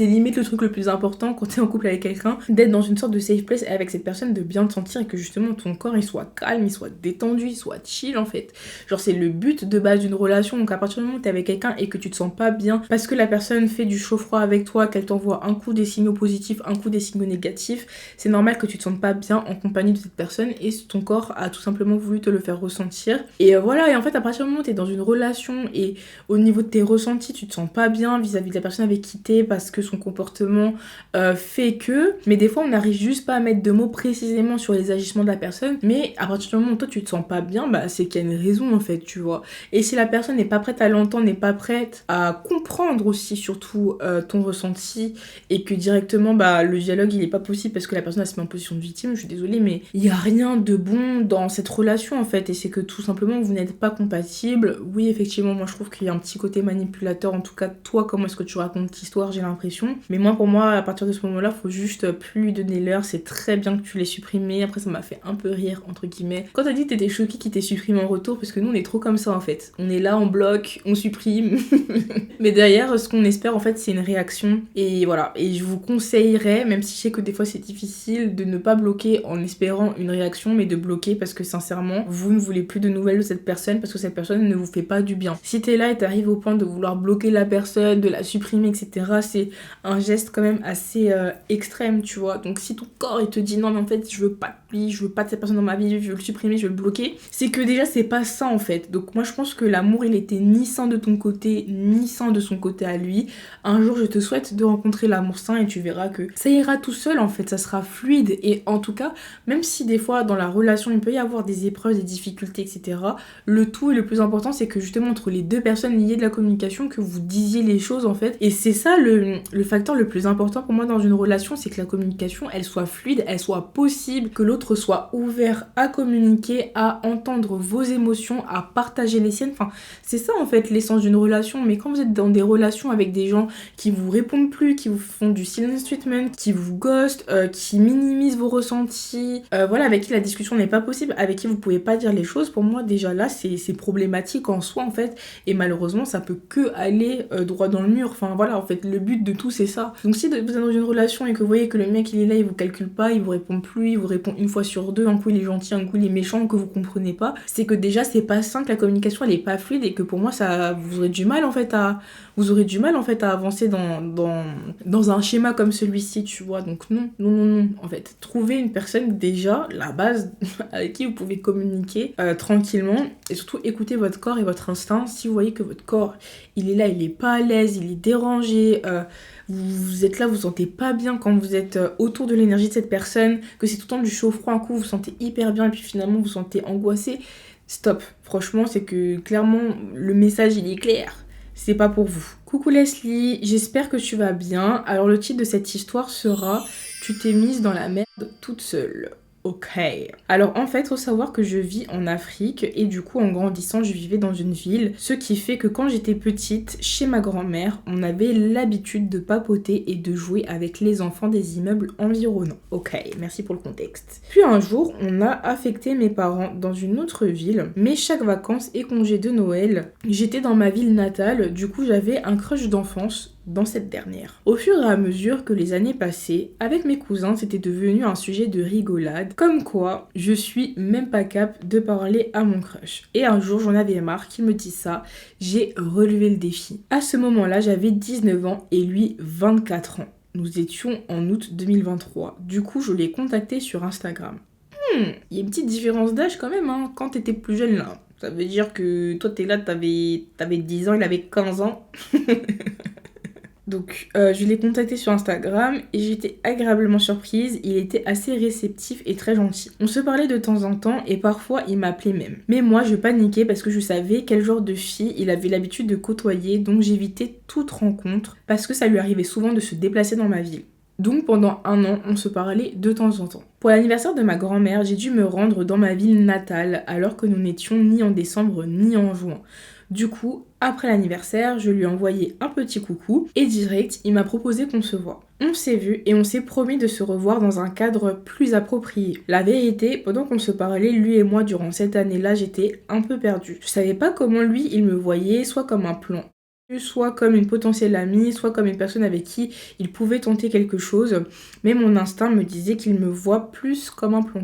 limite le truc le plus important quand t'es en couple avec quelqu'un, d'être dans une sorte de safe place avec cette personne, de bien te sentir et que justement ton corps il soit calme, il soit détendu, il soit chill en fait. Genre c'est le but de base d'une relation. Donc à partir du moment où t'es avec quelqu'un et que tu te sens pas bien parce que la personne fait du chaud-froid avec toi, qu'elle t'envoie un coup des signaux positifs positifs, un coup des signaux négatifs. C'est normal que tu te sentes pas bien en compagnie de cette personne et ton corps a tout simplement voulu te le faire ressentir. Et voilà, et en fait à partir du moment où tu es dans une relation et au niveau de tes ressentis, tu te sens pas bien vis-à-vis de la personne avec qui t'es parce que son comportement fait que... Mais des fois on n'arrive juste pas à mettre de mots précisément sur les agissements de la personne, mais à partir du moment où toi tu te sens pas bien, bah c'est qu'il y a une raison en fait, tu vois. Et si la personne n'est pas prête à l'entendre, n'est pas prête à comprendre aussi surtout ton ressenti et que directement bah le dialogue il est pas possible parce que la personne elle se met en position de victime, je suis désolée mais il y a rien de bon dans cette relation en fait, et c'est que tout simplement vous n'êtes pas compatibles. Oui effectivement moi je trouve qu'il y a un petit côté manipulateur, en tout cas toi comment est-ce que tu racontes l'histoire j'ai l'impression, mais moi pour moi à partir de ce moment là faut juste plus lui donner l'heure. C'est très bien que tu l'aies supprimé, après ça m'a fait un peu rire entre guillemets quand t'as dit que t'étais choquée qu'il t'ait supprimé en retour, parce que nous on est trop comme ça en fait, on est là en bloc, on supprime mais derrière ce qu'on espère en fait c'est une réaction, et voilà. Et je vous conseillerais, même si je sais que des fois c'est difficile, de ne pas bloquer en espérant une réaction, mais de bloquer parce que sincèrement vous ne voulez plus de nouvelles de cette personne parce que cette personne ne vous fait pas du bien. Si t'es là et t'arrives au point de vouloir bloquer la personne, de la supprimer etc, c'est un geste quand même assez extrême, tu vois. Donc si ton corps il te dit non mais en fait je veux pas de lui, je veux pas de cette personne dans ma vie, je veux le supprimer, je veux le bloquer, c'est que déjà c'est pas ça en fait. Donc moi je pense que l'amour il était ni sain de ton côté ni sain de son côté à lui. Un jour je te souhaite de rencontrer l'amour sain et tu verras que ça ira tout seul en fait, ça sera fluide. Et en tout cas même si des fois dans la relation il peut y avoir des épreuves, des difficultés etc, le tout et le plus important c'est que justement entre les deux personnes il y ait de la communication, que vous disiez les choses en fait. Et c'est ça le facteur le plus important pour moi dans une relation, c'est que la communication elle soit fluide, elle soit possible, que l'autre soit ouvert à communiquer, à entendre vos émotions, à partager les siennes. Enfin c'est ça en fait l'essence d'une relation. Mais quand vous êtes dans des relations avec des gens qui vous répondent plus, qui vous font du silence treatment, qui vous ghostent, qui minimisent vos ressentis, voilà, avec qui la discussion n'est pas possible, avec qui vous pouvez pas dire les choses, pour moi déjà là c'est problématique en soi en fait, et malheureusement ça peut que aller droit dans le mur. Enfin voilà en fait le but de tout c'est ça. Donc si vous êtes dans une relation et que vous voyez que le mec il est là, il vous calcule pas, il vous répond plus, il vous répond une fois sur deux, un coup il est gentil, un coup il est méchant, que vous comprenez pas, c'est que déjà c'est pas sain, que la communication elle est pas fluide, et que pour moi ça vous aurez du mal en fait à avancer dans un schéma comme celui-ci, tu vois. Donc non en fait, trouvez une personne déjà la base avec qui vous pouvez communiquer tranquillement, et surtout écoutez votre corps et votre instinct. Si vous voyez que votre corps il est là, il est pas à l'aise, il est dérangé, vous êtes là, vous vous sentez pas bien quand vous êtes autour de l'énergie de cette personne, que c'est tout le temps du chaud-froid, un coup vous vous sentez hyper bien et puis finalement vous vous sentez angoissé, stop. Franchement c'est que clairement le message il est clair, c'est pas pour vous. Coucou Leslie, j'espère que tu vas bien. Alors le titre de cette histoire sera « Tu t'es mise dans la merde toute seule ». Ok. Alors en fait, faut savoir que je vis en Afrique et du coup en grandissant, je vivais dans une ville. Ce qui fait que quand j'étais petite, chez ma grand-mère, on avait l'habitude de papoter et de jouer avec les enfants des immeubles environnants. Ok, merci pour le contexte. Puis un jour, on a affecté mes parents dans une autre ville, mais chaque vacances et congés de Noël, j'étais dans ma ville natale, du coup j'avais un crush d'enfance dans cette dernière. Au fur et à mesure que les années passaient, avec mes cousins, c'était devenu un sujet de rigolade, comme quoi je suis même pas capable de parler à mon crush. Et un jour, j'en avais marre qu'il me dise ça, j'ai relevé le défi. À ce moment-là, j'avais 19 ans et lui 24 ans. Nous étions en août 2023. Du coup, je l'ai contacté sur Instagram. Il y a une petite différence d'âge quand même, hein, quand t'étais plus jeune là. Ça veut dire que toi t'es là, t'avais 10 ans, il avait 15 ans. Donc je l'ai contacté sur Instagram et j'étais agréablement surprise, il était assez réceptif et très gentil. On se parlait de temps en temps et parfois il m'appelait même. Mais moi je paniquais parce que je savais quel genre de fille il avait l'habitude de côtoyer, donc j'évitais toute rencontre parce que ça lui arrivait souvent de se déplacer dans ma ville. Donc pendant 1 an, on se parlait de temps en temps. Pour l'anniversaire de ma grand-mère, j'ai dû me rendre dans ma ville natale alors que nous n'étions ni en décembre ni en juin. Du coup, après l'anniversaire, je lui ai envoyé un petit coucou et direct, il m'a proposé qu'on se voit. On s'est vu et on s'est promis de se revoir dans un cadre plus approprié. La vérité, pendant qu'on se parlait, lui et moi, durant cette année-là, j'étais un peu perdue. Je savais pas comment lui, il me voyait, soit comme un plan, soit comme une potentielle amie, soit comme une personne avec qui il pouvait tenter quelque chose, mais mon instinct me disait qu'il me voit plus comme un plan.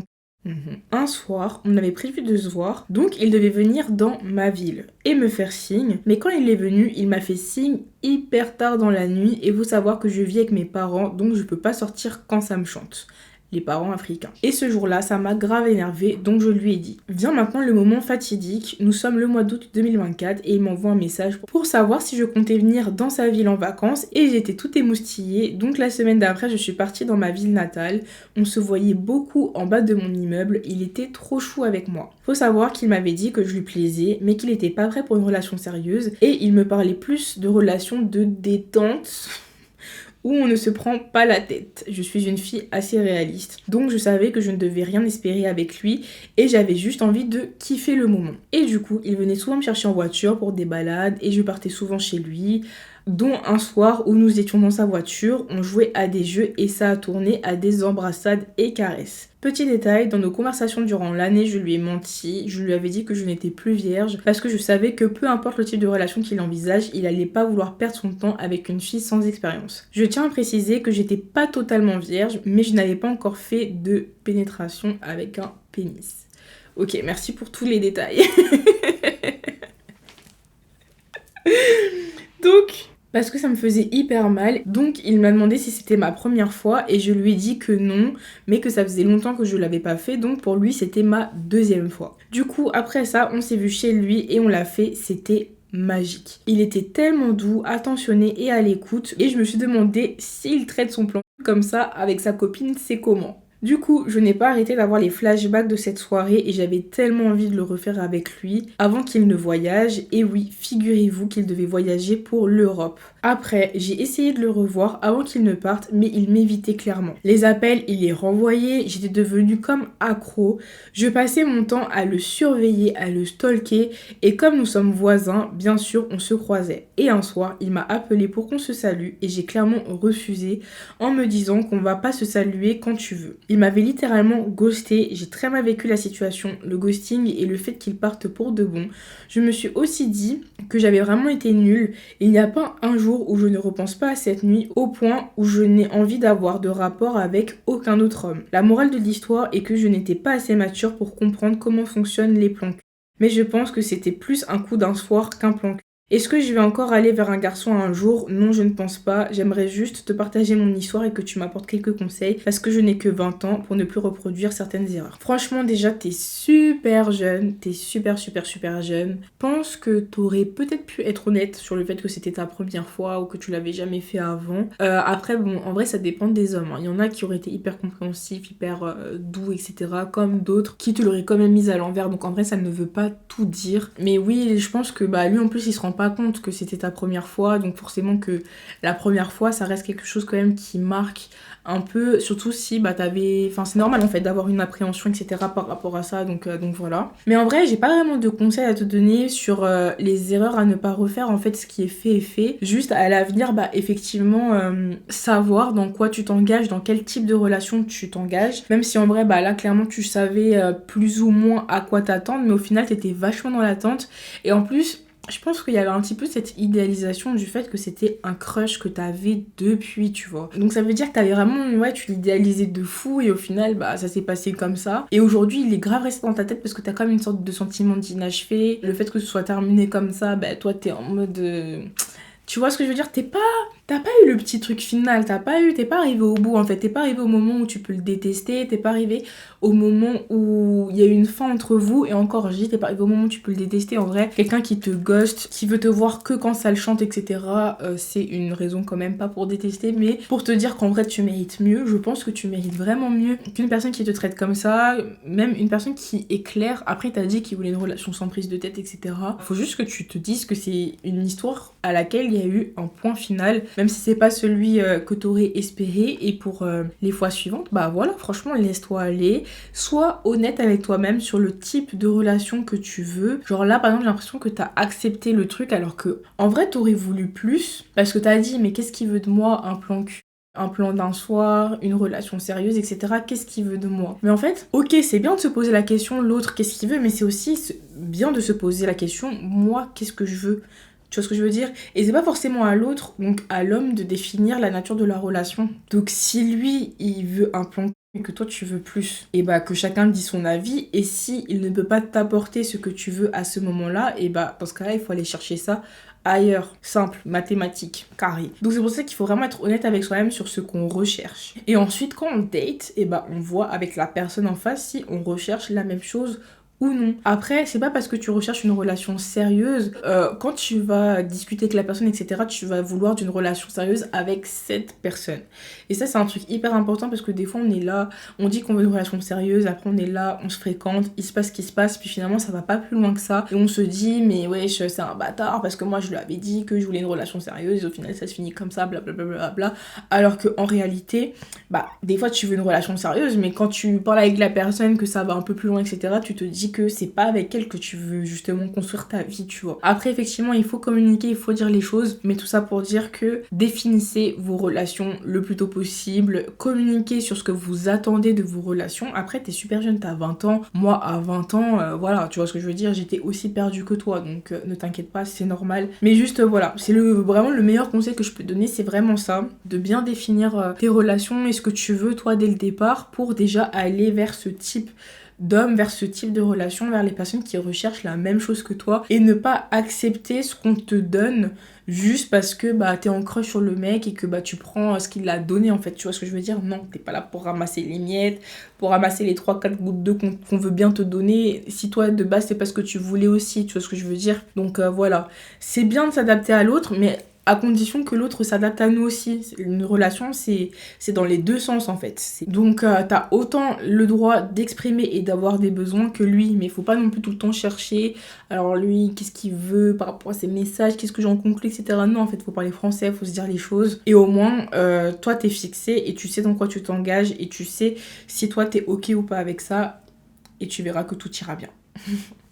Un soir, on avait prévu de se voir, donc il devait venir dans ma ville et me faire signe. Mais quand il est venu, il m'a fait signe hyper tard dans la nuit et faut savoir que je vis avec mes parents, donc je peux pas sortir quand ça me chante. Les parents africains. Et ce jour-là, ça m'a grave énervé, donc je lui ai dit viens maintenant le moment fatidique, nous sommes le mois d'août 2024 et il m'envoie un message pour savoir si je comptais venir dans sa ville en vacances et j'étais tout émoustillée, donc la semaine d'après je suis partie dans ma ville natale, on se voyait beaucoup en bas de mon immeuble, il était trop chou avec moi. Faut savoir qu'il m'avait dit que je lui plaisais, mais qu'il était pas prêt pour une relation sérieuse et il me parlait plus de relations de détente où on ne se prend pas la tête. Je suis une fille assez réaliste, donc je savais que je ne devais rien espérer avec lui et j'avais juste envie de kiffer le moment. Et du coup, il venait souvent me chercher en voiture pour des balades et je partais souvent chez lui, dont un soir où nous étions dans sa voiture, on jouait à des jeux et ça a tourné à des embrassades et caresses. Petit détail, dans nos conversations durant l'année, je lui ai menti, je lui avais dit que je n'étais plus vierge parce que je savais que peu importe le type de relation qu'il envisage, il allait pas vouloir perdre son temps avec une fille sans expérience. Je tiens à préciser que j'étais pas totalement vierge, mais je n'avais pas encore fait de pénétration avec un pénis. Ok, merci pour tous les détails. Donc, parce que ça me faisait hyper mal. Donc il m'a demandé si c'était ma première fois et je lui ai dit que non, mais que ça faisait longtemps que je l'avais pas fait, donc pour lui c'était ma deuxième fois. Du coup après ça on s'est vu chez lui et on l'a fait, c'était magique. Il était tellement doux, attentionné et à l'écoute et je me suis demandé s'il traite son plan comme ça avec sa copine, c'est comment. Du coup, je n'ai pas arrêté d'avoir les flashbacks de cette soirée et j'avais tellement envie de le refaire avec lui avant qu'il ne voyage. Et oui, figurez-vous qu'il devait voyager pour l'Europe. Après, j'ai essayé de le revoir avant qu'il ne parte, mais il m'évitait clairement. Les appels, il les renvoyait, j'étais devenue comme accro. Je passais mon temps à le surveiller, à le stalker et comme nous sommes voisins, bien sûr, on se croisait. Et un soir, il m'a appelé pour qu'on se salue et j'ai clairement refusé en me disant qu'on va pas se saluer quand tu veux. Il m'avait littéralement ghosté, j'ai très mal vécu la situation, le ghosting et le fait qu'il parte pour de bon. Je me suis aussi dit que j'avais vraiment été nulle. Il n'y a pas un jour où je ne repense pas à cette nuit au point où je n'ai envie d'avoir de rapport avec aucun autre homme. La morale de l'histoire est que je n'étais pas assez mature pour comprendre comment fonctionnent les plans cul. Mais je pense que c'était plus un coup d'un soir qu'un plan cul. Est-ce que je vais encore aller vers un garçon un jour? Non, je ne pense pas. J'aimerais juste te partager mon histoire et que tu m'apportes quelques conseils parce que je n'ai que 20 ans pour ne plus reproduire certaines erreurs. Franchement, déjà, t'es super jeune. T'es super jeune. Je pense que t'aurais peut-être pu être honnête sur le fait que c'était ta première fois ou que tu l'avais jamais fait avant. Après, bon, en vrai, ça dépend des hommes. Il y en a qui auraient été hyper compréhensifs, hyper doux, etc. Comme d'autres qui te l'auraient quand même mise à l'envers. Donc en vrai, ça ne veut pas tout dire. Mais oui, je pense que lui en plus, il se rend pas compte que c'était ta première fois, donc forcément que la première fois ça reste quelque chose quand même qui marque un peu, surtout si t'avais, enfin c'est normal en fait d'avoir une appréhension etc par rapport à ça, donc voilà. Mais en vrai j'ai pas vraiment de conseils à te donner sur les erreurs à ne pas refaire, en fait ce qui est fait est fait, juste à l'avenir effectivement savoir dans quoi tu t'engages, dans quel type de relation tu t'engages, même si en vrai là clairement tu savais plus ou moins à quoi t'attendre, mais au final t'étais vachement dans l'attente et en plus je pense qu'il y avait un petit peu cette idéalisation du fait que c'était un crush que t'avais depuis, tu vois. Donc ça veut dire que t'avais vraiment, tu l'idéalisais de fou et au final, ça s'est passé comme ça. Et aujourd'hui, il est grave resté dans ta tête parce que t'as comme une sorte de sentiment d'inachevé. Le fait que ce soit terminé comme ça, toi t'es en mode... Tu vois ce que je veux dire? T'as pas eu le petit truc final, t'es pas arrivé au bout en fait, t'es pas arrivé au moment où tu peux le détester, t'es pas arrivé au moment où il y a eu une fin entre vous, et encore je dis t'es pas arrivé au moment où tu peux le détester. En vrai, quelqu'un qui te ghost, qui veut te voir que quand ça le chante, etc., c'est une raison quand même pas pour détester, mais pour te dire qu'en vrai tu mérites mieux. Je pense que tu mérites vraiment mieux qu'une personne qui te traite comme ça, même une personne qui est claire. Après t'as dit qu'il voulait une relation sans prise de tête, etc. Faut juste que tu te dises que c'est une histoire à laquelle il y a eu un point final, même si c'est pas celui que t'aurais espéré, et pour les fois suivantes, voilà, franchement, laisse-toi aller, sois honnête avec toi-même sur le type de relation que tu veux. Genre là, par exemple, j'ai l'impression que t'as accepté le truc, alors que en vrai, t'aurais voulu plus, parce que t'as dit, mais qu'est-ce qu'il veut de moi, un plan cul, un plan d'un soir, une relation sérieuse, etc. Qu'est-ce qu'il veut de moi? Mais en fait, ok, c'est bien de se poser la question, l'autre, qu'est-ce qu'il veut, mais c'est aussi bien de se poser la question, moi, qu'est-ce que je veux? Tu vois ce que je veux dire? Et c'est pas forcément à l'autre, donc à l'homme, de définir la nature de la relation. Donc si lui, il veut un plan et que toi tu veux plus, et bah que chacun dit son avis, et si il ne peut pas t'apporter ce que tu veux à ce moment-là, et bah dans ce cas-là il faut aller chercher ça ailleurs, simple, mathématique, carré. Donc c'est pour ça qu'il faut vraiment être honnête avec soi-même sur ce qu'on recherche. Et ensuite quand on date, et bah on voit avec la personne en face si on recherche la même chose ou non. Après, c'est pas parce que tu recherches une relation sérieuse, quand tu vas discuter avec la personne, etc., tu vas vouloir d'une relation sérieuse avec cette personne. Et ça, c'est un truc hyper important parce que des fois, on est là, on dit qu'on veut une relation sérieuse, après on est là, on se fréquente, il se passe ce qui se passe, puis finalement, ça va pas plus loin que ça. Et on se dit, mais wesh, c'est un bâtard parce que moi, je lui avais dit que je voulais une relation sérieuse, et au final, ça se finit comme ça, blablabla. Bla. Alors qu'en réalité, bah, des fois, tu veux une relation sérieuse, mais quand tu parles avec la personne, que ça va un peu plus loin, etc., tu te dis que c'est pas avec elle que tu veux justement construire ta vie, tu vois. Après, effectivement, il faut communiquer, il faut dire les choses, mais tout ça pour dire que définissez vos relations le plus tôt possible, communiquez sur ce que vous attendez de vos relations. Après, t'es super jeune, t'as 20 ans, moi à 20 ans, voilà, tu vois ce que je veux dire, j'étais aussi perdue que toi, donc ne t'inquiète pas, c'est normal. Mais juste, voilà, c'est vraiment le meilleur conseil que je peux te donner, c'est vraiment ça, de bien définir tes relations et ce que tu veux, toi, dès le départ, pour déjà aller vers ce type d'hommes, vers ce type de relation, vers les personnes qui recherchent la même chose que toi, et ne pas accepter ce qu'on te donne juste parce que bah t'es en crush sur le mec et que bah tu prends ce qu'il a donné, en fait, tu vois ce que je veux dire. Non, t'es pas là pour ramasser les miettes, pour ramasser les 3-4 gouttes d'eau qu'on veut bien te donner, si toi de base c'est pas ce que tu voulais aussi, tu vois ce que je veux dire. Donc voilà, c'est bien de s'adapter à l'autre, mais à condition que l'autre s'adapte à nous aussi. Une relation, c'est dans les deux sens, en fait. Donc, t'as autant le droit d'exprimer et d'avoir des besoins que lui, mais il faut pas non plus tout le temps chercher. Alors lui, qu'est-ce qu'il veut par rapport à ses messages, qu'est-ce que j'en conclus, etc. Non, en fait, faut parler français, faut se dire les choses. Et au moins, toi, t'es fixé et tu sais dans quoi tu t'engages et tu sais si toi, t'es ok ou pas avec ça. Et tu verras que tout ira bien.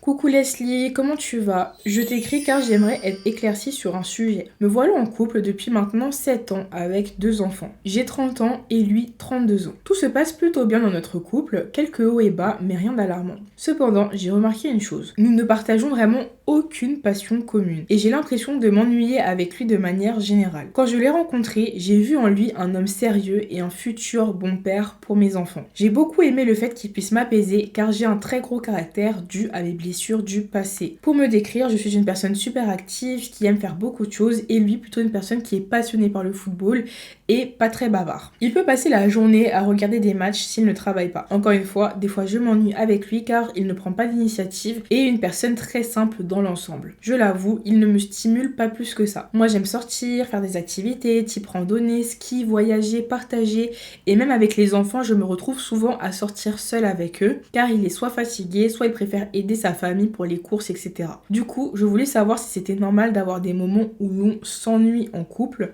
Coucou Leslie, comment tu vas? Je t'écris car j'aimerais être éclaircie sur un sujet. Me voilà en couple depuis maintenant 7 ans avec 2 enfants. J'ai 30 ans et lui 32 ans. Tout se passe plutôt bien dans notre couple, quelques hauts et bas mais rien d'alarmant. Cependant, j'ai remarqué une chose. Nous ne partageons vraiment aucune passion commune et j'ai l'impression de m'ennuyer avec lui de manière générale. Quand je l'ai rencontré, j'ai vu en lui un homme sérieux et un futur bon père pour mes enfants. J'ai beaucoup aimé le fait qu'il puisse m'apaiser car j'ai un très gros caractère dû à mes blessures du passé. Pour me décrire, je suis une personne super active qui aime faire beaucoup de choses et lui plutôt une personne qui est passionnée par le football et pas très bavard. Il peut passer la journée à regarder des matchs s'il ne travaille pas. Encore une fois, des fois je m'ennuie avec lui car il ne prend pas d'initiative et est une personne très simple dans l'ensemble. Je l'avoue, il ne me stimule pas plus que ça. Moi j'aime sortir, faire des activités, type randonnée, ski, voyager, partager et même avec les enfants je me retrouve souvent à sortir seule avec eux car il est soit fatigué, soit il préfère aider sa famille pour les courses, etc. Du coup, je voulais savoir si c'était normal d'avoir des moments où l'on s'ennuie en couple.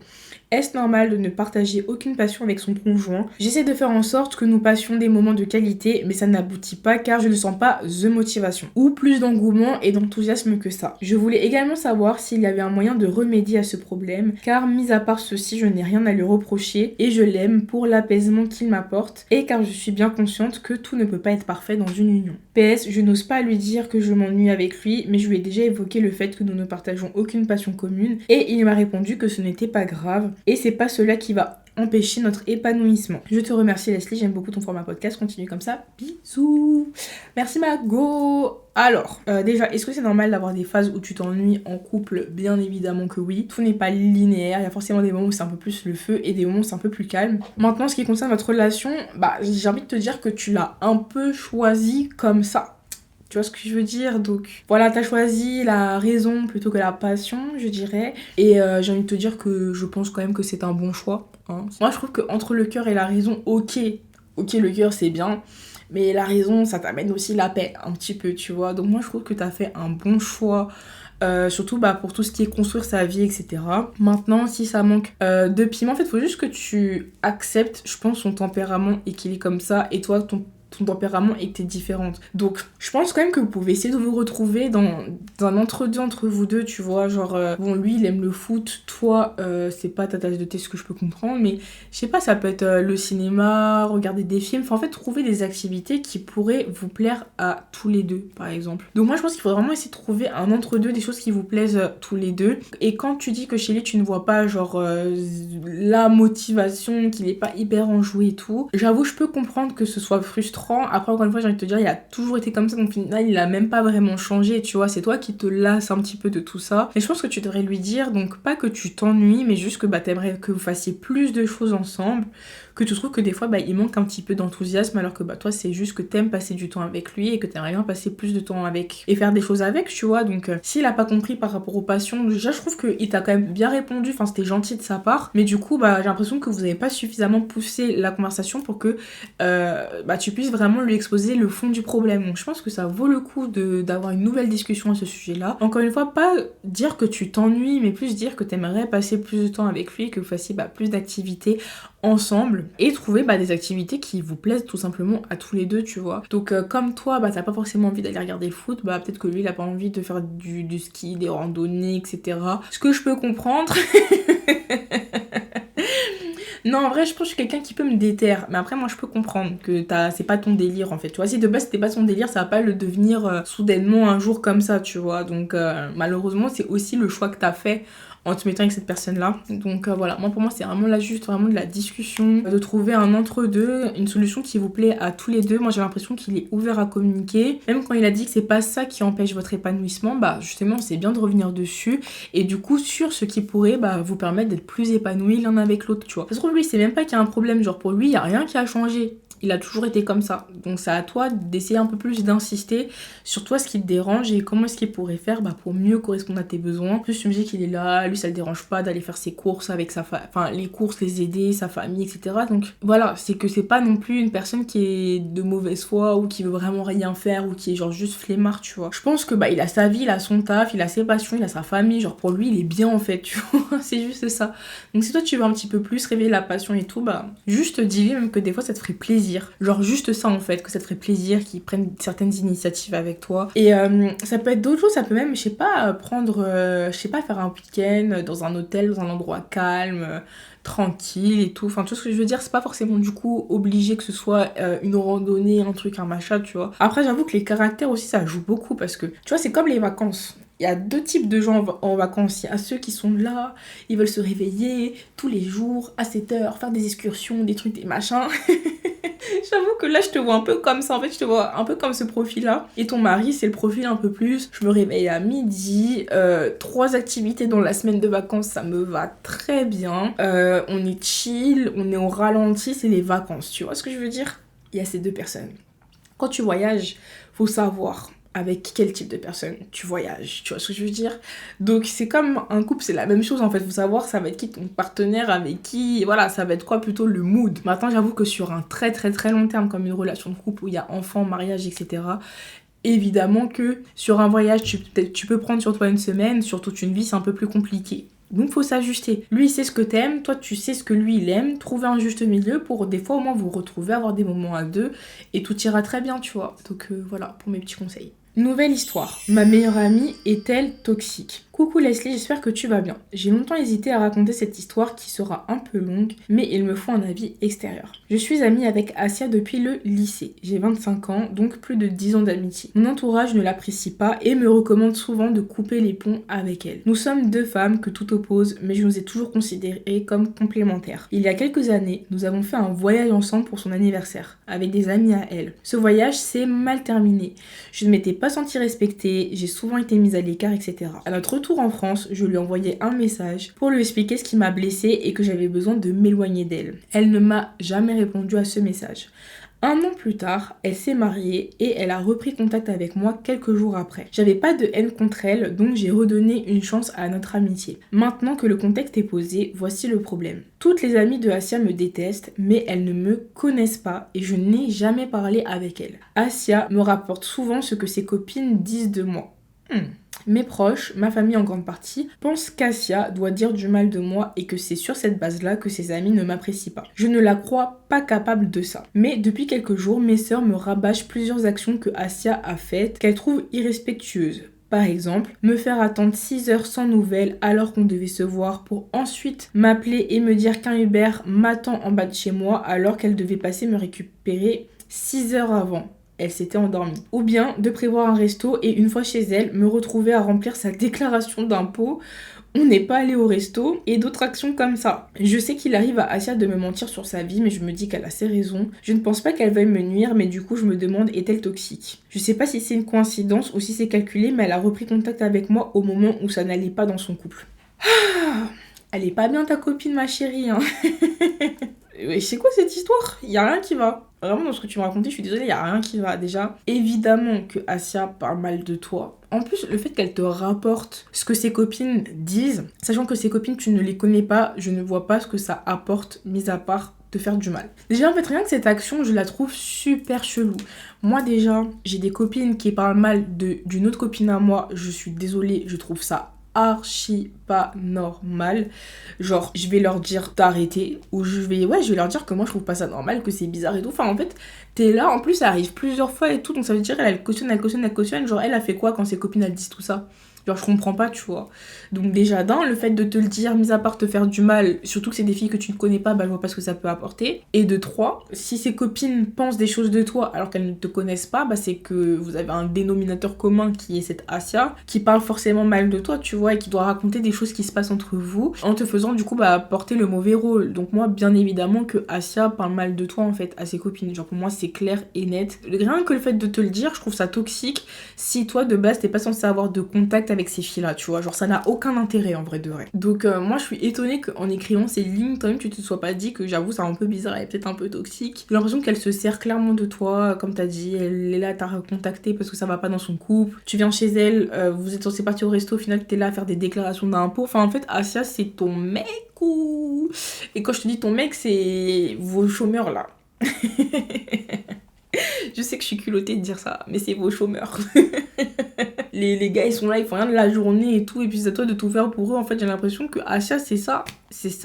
Est-ce normal de ne partager aucune passion avec son conjoint? J'essaie de faire en sorte que nous passions des moments de qualité, mais ça n'aboutit pas car je ne sens pas the motivation, ou plus d'engouement et d'enthousiasme que ça. Je voulais également savoir s'il y avait un moyen de remédier à ce problème, car mis à part ceci, je n'ai rien à lui reprocher et je l'aime pour l'apaisement qu'il m'apporte et car je suis bien consciente que tout ne peut pas être parfait dans une union. PS, je n'ose pas lui dire que je m'ennuie avec lui, mais je lui ai déjà évoqué le fait que nous ne partageons aucune passion commune et il m'a répondu que ce n'était pas grave et c'est pas cela qui va empêcher notre épanouissement. Je te remercie Leslie, j'aime beaucoup ton format podcast, continue comme ça, bisous. Merci Mago. Alors, déjà, est-ce que c'est normal d'avoir des phases où tu t'ennuies en couple? Bien évidemment que oui. Tout n'est pas linéaire, il y a forcément des moments où c'est un peu plus le feu et des moments où c'est un peu plus calme. Maintenant, ce qui concerne votre relation, j'ai envie de te dire que tu l'as un peu choisi comme ça. Tu vois ce que je veux dire? Donc voilà, t'as choisi la raison plutôt que la passion, je dirais. Et j'ai envie de te dire que je pense quand même que c'est un bon choix. Hein. Moi, je trouve qu'entre le cœur et la raison, ok, le cœur c'est bien. Mais la raison, ça t'amène aussi la paix, un petit peu, tu vois. Donc moi, je trouve que t'as fait un bon choix. Surtout pour tout ce qui est construire sa vie, etc. Maintenant, si ça manque de piment, en fait, il faut juste que tu acceptes, je pense, son tempérament et qu'il est comme ça. Et toi, ton ton tempérament et que t'es différente. Donc je pense quand même que vous pouvez essayer de vous retrouver dans un entre-deux entre vous deux, tu vois, genre bon lui il aime le foot, toi c'est pas ta tasse de thé, ce que je peux comprendre, mais je sais pas, ça peut être le cinéma, regarder des films, enfin en fait trouver des activités qui pourraient vous plaire à tous les deux par exemple. Donc moi je pense qu'il faut vraiment essayer de trouver un entre-deux, des choses qui vous plaisent tous les deux. Et quand tu dis que chez lui tu ne vois pas genre la motivation, qu'il est pas hyper enjoué et tout, j'avoue je peux comprendre que ce soit frustrant. Après encore une fois j'ai envie de te dire il a toujours été comme ça, donc finalement il a même pas vraiment changé, tu vois, c'est toi qui te lasses un petit peu de tout ça. Et je pense que tu devrais lui dire, donc pas que tu t'ennuies, mais juste que bah t'aimerais que vous fassiez plus de choses ensemble, que tu trouves que des fois bah il manque un petit peu d'enthousiasme, alors que bah toi c'est juste que t'aimes passer du temps avec lui et que t'aimerais bien passer plus de temps avec et faire des choses avec, tu vois. Donc s'il a pas compris par rapport aux passions, déjà je trouve qu'il t'a quand même bien répondu, enfin c'était gentil de sa part, mais du coup bah j'ai l'impression que vous avez pas suffisamment poussé la conversation pour que bah tu puisses vraiment lui exposer le fond du problème. Donc je pense que ça vaut le coup d'avoir une nouvelle discussion à ce sujet-là. Encore une fois, pas dire que tu t'ennuies, mais plus dire que t'aimerais passer plus de temps avec lui, que vous fassiez bah, plus d'activités ensemble et trouver bah, des activités qui vous plaisent tout simplement à tous les deux, tu vois. Donc comme toi bah t'as pas forcément envie d'aller regarder le foot, bah peut-être que lui il a pas envie de faire du ski, des randonnées, etc. Ce que je peux comprendre. Non, en vrai, je pense que je suis quelqu'un qui peut me déterre. Mais après, moi, je peux comprendre que c'est pas ton délire, en fait. Tu vois, si de base, c'était pas ton délire, ça va pas le devenir soudainement un jour comme ça, tu vois. Donc, malheureusement, c'est aussi le choix que t'as fait en te mettant avec cette personne-là. Donc voilà, moi pour moi c'est vraiment là juste vraiment de la discussion, de trouver un entre-deux, une solution qui vous plaît à tous les deux. Moi j'ai l'impression qu'il est ouvert à communiquer. Même quand il a dit que c'est pas ça qui empêche votre épanouissement, bah justement c'est bien de revenir dessus et du coup sur ce qui pourrait bah, vous permettre d'être plus épanouis l'un avec l'autre, tu vois. Parce que lui c'est même pas qu'il y a un problème, genre pour lui il y a rien qui a changé. Il a toujours été comme ça. Donc c'est à toi d'essayer un peu plus d'insister sur toi, ce qui te dérange et comment est-ce qu'il pourrait faire bah, pour mieux correspondre à tes besoins. En plus tu me dis qu'il est là, lui ça le dérange pas d'aller faire ses courses avec enfin les courses, les aider, sa famille, etc. Donc voilà, c'est que c'est pas non plus une personne qui est de mauvaise foi ou qui veut vraiment rien faire ou qui est genre juste flemmard, tu vois. Je pense que bah il a sa vie, il a son taf, il a ses passions, il a sa famille, genre pour lui il est bien en fait, tu vois. C'est juste ça. Donc si toi tu veux un petit peu plus réveiller la passion et tout, bah juste dis-lui même que des fois ça te ferait plaisir. Genre juste ça en fait, que ça te ferait plaisir qu'ils prennent certaines initiatives avec toi. Et ça peut être d'autres choses, ça peut même, je sais pas, faire un week-end dans un hôtel, dans un endroit calme, tranquille et tout. Enfin, tu vois ce que je veux dire, c'est pas forcément du coup obligé que ce soit une randonnée, un truc, un machin, tu vois. Après, j'avoue que les caractères aussi, ça joue beaucoup parce que, tu vois, c'est comme les vacances. Il y a deux types de gens en vacances. Il y a ceux qui sont là, ils veulent se réveiller tous les jours à 7h, faire des excursions, des trucs, des machins. J'avoue que là, je te vois un peu comme ça. En fait, je te vois un peu comme ce profil-là. Et ton mari, c'est le profil un peu plus. Je me réveille à midi. 3 activités dans la semaine de vacances, ça me va très bien. On est chill, on est au ralenti, c'est les vacances. Tu vois ce que je veux dire? Il y a ces deux personnes. Quand tu voyages, faut savoir avec quel type de personne tu voyages, tu vois ce que je veux dire? Donc c'est comme un couple, c'est la même chose en fait, faut savoir ça va être qui ton partenaire, avec qui, voilà, ça va être quoi plutôt le mood. Maintenant j'avoue que sur un très très très long terme comme une relation de couple où il y a enfant, mariage, etc., évidemment que sur un voyage tu peux prendre sur toi une semaine, sur toute une vie c'est un peu plus compliqué. Donc faut s'ajuster. Lui il sait ce que t'aimes, toi tu sais ce que lui il aime, trouver un juste milieu pour des fois au moins vous retrouver, avoir des moments à deux et tout ira très bien, tu vois. Donc voilà pour mes petits conseils. Nouvelle histoire. Ma meilleure amie est-elle toxique? Coucou Leslie, j'espère que tu vas bien. J'ai longtemps hésité à raconter cette histoire qui sera un peu longue, mais il me faut un avis extérieur. Je suis amie avec Asia depuis le lycée. J'ai 25 ans, donc plus de 10 ans d'amitié. Mon entourage ne l'apprécie pas et me recommande souvent de couper les ponts avec elle. Nous sommes deux femmes que tout oppose, mais je nous ai toujours considérées comme complémentaires. Il y a quelques années, nous avons fait un voyage ensemble pour son anniversaire, avec des amis à elle. Ce voyage s'est mal terminé. Je ne m'étais pas sentie respectée, j'ai souvent été mise à l'écart, etc. À notre retour en France, je lui ai envoyé un message pour lui expliquer ce qui m'a blessée et que j'avais besoin de m'éloigner d'elle. Elle ne m'a jamais répondu à ce message. 1 an plus tard, elle s'est mariée et elle a repris contact avec moi quelques jours après. J'avais pas de haine contre elle, donc j'ai redonné une chance à notre amitié. Maintenant que le contexte est posé, voici le problème. Toutes les amies de Asia me détestent, mais elles ne me connaissent pas et je n'ai jamais parlé avec elles. Asia me rapporte souvent ce que ses copines disent de moi. Mes proches, ma famille en grande partie, pensent qu'Asia doit dire du mal de moi et que c'est sur cette base-là que ses amis ne m'apprécient pas. Je ne la crois pas capable de ça. Mais depuis quelques jours, mes sœurs me rabâchent plusieurs actions que Asia a faites qu'elles trouvent irrespectueuses. Par exemple, me faire attendre 6 heures sans nouvelles alors qu'on devait se voir pour ensuite m'appeler et me dire qu'un Uber m'attend en bas de chez moi alors qu'elle devait passer me récupérer 6 heures avant. Elle s'était endormie. Ou bien de prévoir un resto et une fois chez elle, me retrouver à remplir sa déclaration d'impôt. On n'est pas allé au resto et d'autres actions comme ça. Je sais qu'il arrive à Asia de me mentir sur sa vie, mais je me dis qu'elle a ses raisons. Je ne pense pas qu'elle veuille me nuire, mais du coup je me demande, est-elle toxique? Je sais pas si c'est une coïncidence ou si c'est calculé, mais elle a repris contact avec moi au moment où ça n'allait pas dans son couple. Elle est pas bien ta copine, ma chérie, hein. C'est quoi cette histoire? Y a rien qui va. Vraiment, dans ce que tu me racontais, je suis désolée, y a rien qui va. Déjà, évidemment que Asia parle mal de toi. En plus, le fait qu'elle te rapporte ce que ses copines disent, sachant que ses copines, tu ne les connais pas, je ne vois pas ce que ça apporte, mis à part te faire du mal. Déjà, en fait, rien que cette action, je la trouve super chelou. Moi, déjà, j'ai des copines qui parlent mal d'une autre copine à moi. Je suis désolée, je trouve ça archi pas normal. Genre, je vais leur dire d'arrêter, ou je vais leur dire que moi je trouve pas ça normal, que c'est bizarre et tout. Enfin, en fait, t'es là, en plus ça arrive plusieurs fois et tout, donc ça veut dire elle cautionne. Genre, elle a fait quoi quand ses copines elles disent tout ça? Genre, je comprends pas, tu vois. Donc déjà, le fait de te le dire, mis à part te faire du mal, surtout que c'est des filles que tu ne connais pas, bah je vois pas ce que ça peut apporter. Et de 3, si ces copines pensent des choses de toi alors qu'elles ne te connaissent pas, bah c'est que vous avez un dénominateur commun qui est cette Asia, qui parle forcément mal de toi, tu vois, et qui doit raconter des choses qui se passent entre vous, en te faisant du coup porter le mauvais rôle. Donc moi, bien évidemment que Asia parle mal de toi en fait à ses copines. Genre pour moi, c'est clair et net. Rien que le fait de te le dire, je trouve ça toxique si toi de base t'es pas censé avoir de contact avec ces filles là, tu vois, genre ça n'a aucun intérêt en vrai de vrai. Donc moi je suis étonnée qu'en écrivant ces lignes quand même tu te sois pas dit que j'avoue c'est un peu bizarre, elle est peut-être un peu toxique. J'ai l'impression qu'elle se sert clairement de toi, comme t'as dit, elle est là, t'as recontacté parce que ça va pas dans son couple, tu viens chez elle, vous êtes censé partir au resto, au final t'es là à faire des déclarations d'impôts. Enfin en fait Asia c'est ton mec ou... Et quand je te dis ton mec c'est vos chômeurs là. Je sais que je suis culottée de dire ça, mais c'est vos chômeurs. Les gars ils sont là, ils font rien de la journée et tout, et puis c'est à toi de tout faire pour eux. En fait j'ai l'impression que Asia c'est ça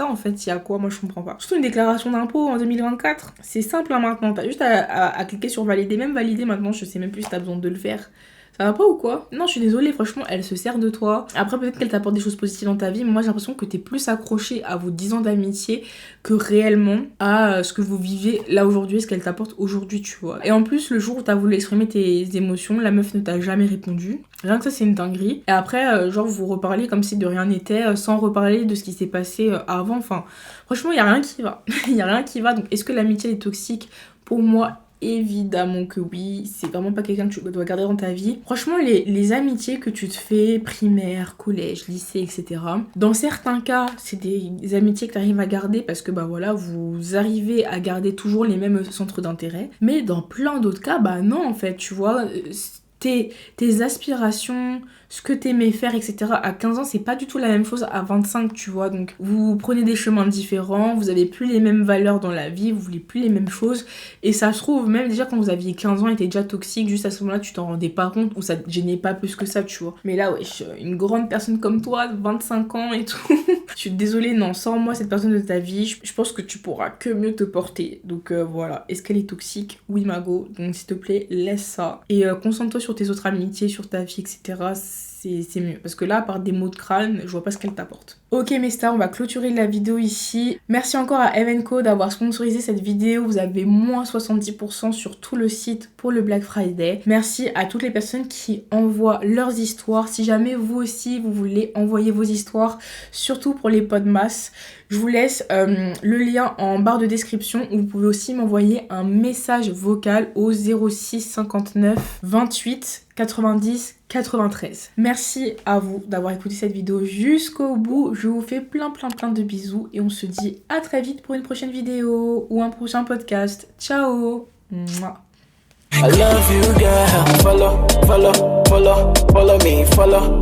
en fait. Il y a quoi? Moi je comprends pas. Surtout une déclaration d'impôt en 2024, c'est simple hein, maintenant, t'as juste à cliquer sur valider. Même valider maintenant, je sais même plus si t'as besoin de le faire. Ça va pas ou quoi? Non, je suis désolée, franchement, elle se sert de toi. Après, peut-être qu'elle t'apporte des choses positives dans ta vie, mais moi j'ai l'impression que t'es plus accrochée à vos 10 ans d'amitié que réellement à ce que vous vivez là aujourd'hui, ce qu'elle t'apporte aujourd'hui, tu vois. Et en plus, le jour où t'as voulu exprimer tes émotions, la meuf ne t'a jamais répondu. Rien que ça, c'est une dinguerie. Et après, genre, vous reparlez comme si de rien n'était, sans reparler de ce qui s'est passé avant. Enfin, franchement, y a rien qui va. Y a rien qui va. Donc, est-ce que l'amitié est toxique? Pour moi, évidemment que oui, c'est vraiment pas quelqu'un que tu dois garder dans ta vie. Franchement, les amitiés que tu te fais, primaire, collège, lycée, etc. Dans certains cas, c'est des amitiés que tu arrives à garder parce que bah voilà, vous arrivez à garder toujours les mêmes centres d'intérêt. Mais dans plein d'autres cas, bah non en fait, tu vois, tes aspirations, ce que t'aimais faire, etc. à 15 ans, c'est pas du tout la même chose à 25, tu vois. Donc, vous prenez des chemins différents, vous avez plus les mêmes valeurs dans la vie, vous voulez plus les mêmes choses. Et ça se trouve, même déjà quand vous aviez 15 ans, elle était déjà toxique, juste à ce moment-là, tu t'en rendais pas compte ou ça te gênait pas plus que ça, tu vois. Mais là, wesh, une grande personne comme toi, 25 ans et tout, je suis désolée, non, sors-moi cette personne de ta vie, je pense que tu pourras que mieux te porter. Donc voilà, est-ce qu'elle est toxique? Oui, Mago, donc s'il te plaît, laisse ça. Et concentre-toi sur tes autres amitiés, sur ta vie, etc. C'est mieux. Parce que là, à part des mots de crâne, je vois pas ce qu'elle t'apporte. Ok mes stars, on va clôturer la vidéo ici. Merci encore à Evenco d'avoir sponsorisé cette vidéo. Vous avez moins 70% sur tout le site pour le Black Friday. Merci à toutes les personnes qui envoient leurs histoires. Si jamais vous aussi, vous voulez envoyer vos histoires, surtout pour les Podmas, je vous laisse le lien en barre de description où vous pouvez aussi m'envoyer un message vocal au 06 59 28 90 93. Merci à vous d'avoir écouté cette vidéo jusqu'au bout. Je vous fais plein de bisous et on se dit à très vite pour une prochaine vidéo ou un prochain podcast. Ciao. Mouah. I love you, girl. Follow me, follow.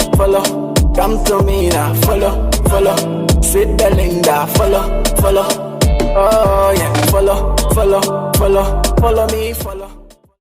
Come to me now, follow. Sweet Belinda, follow. Oh yeah, follow me, follow.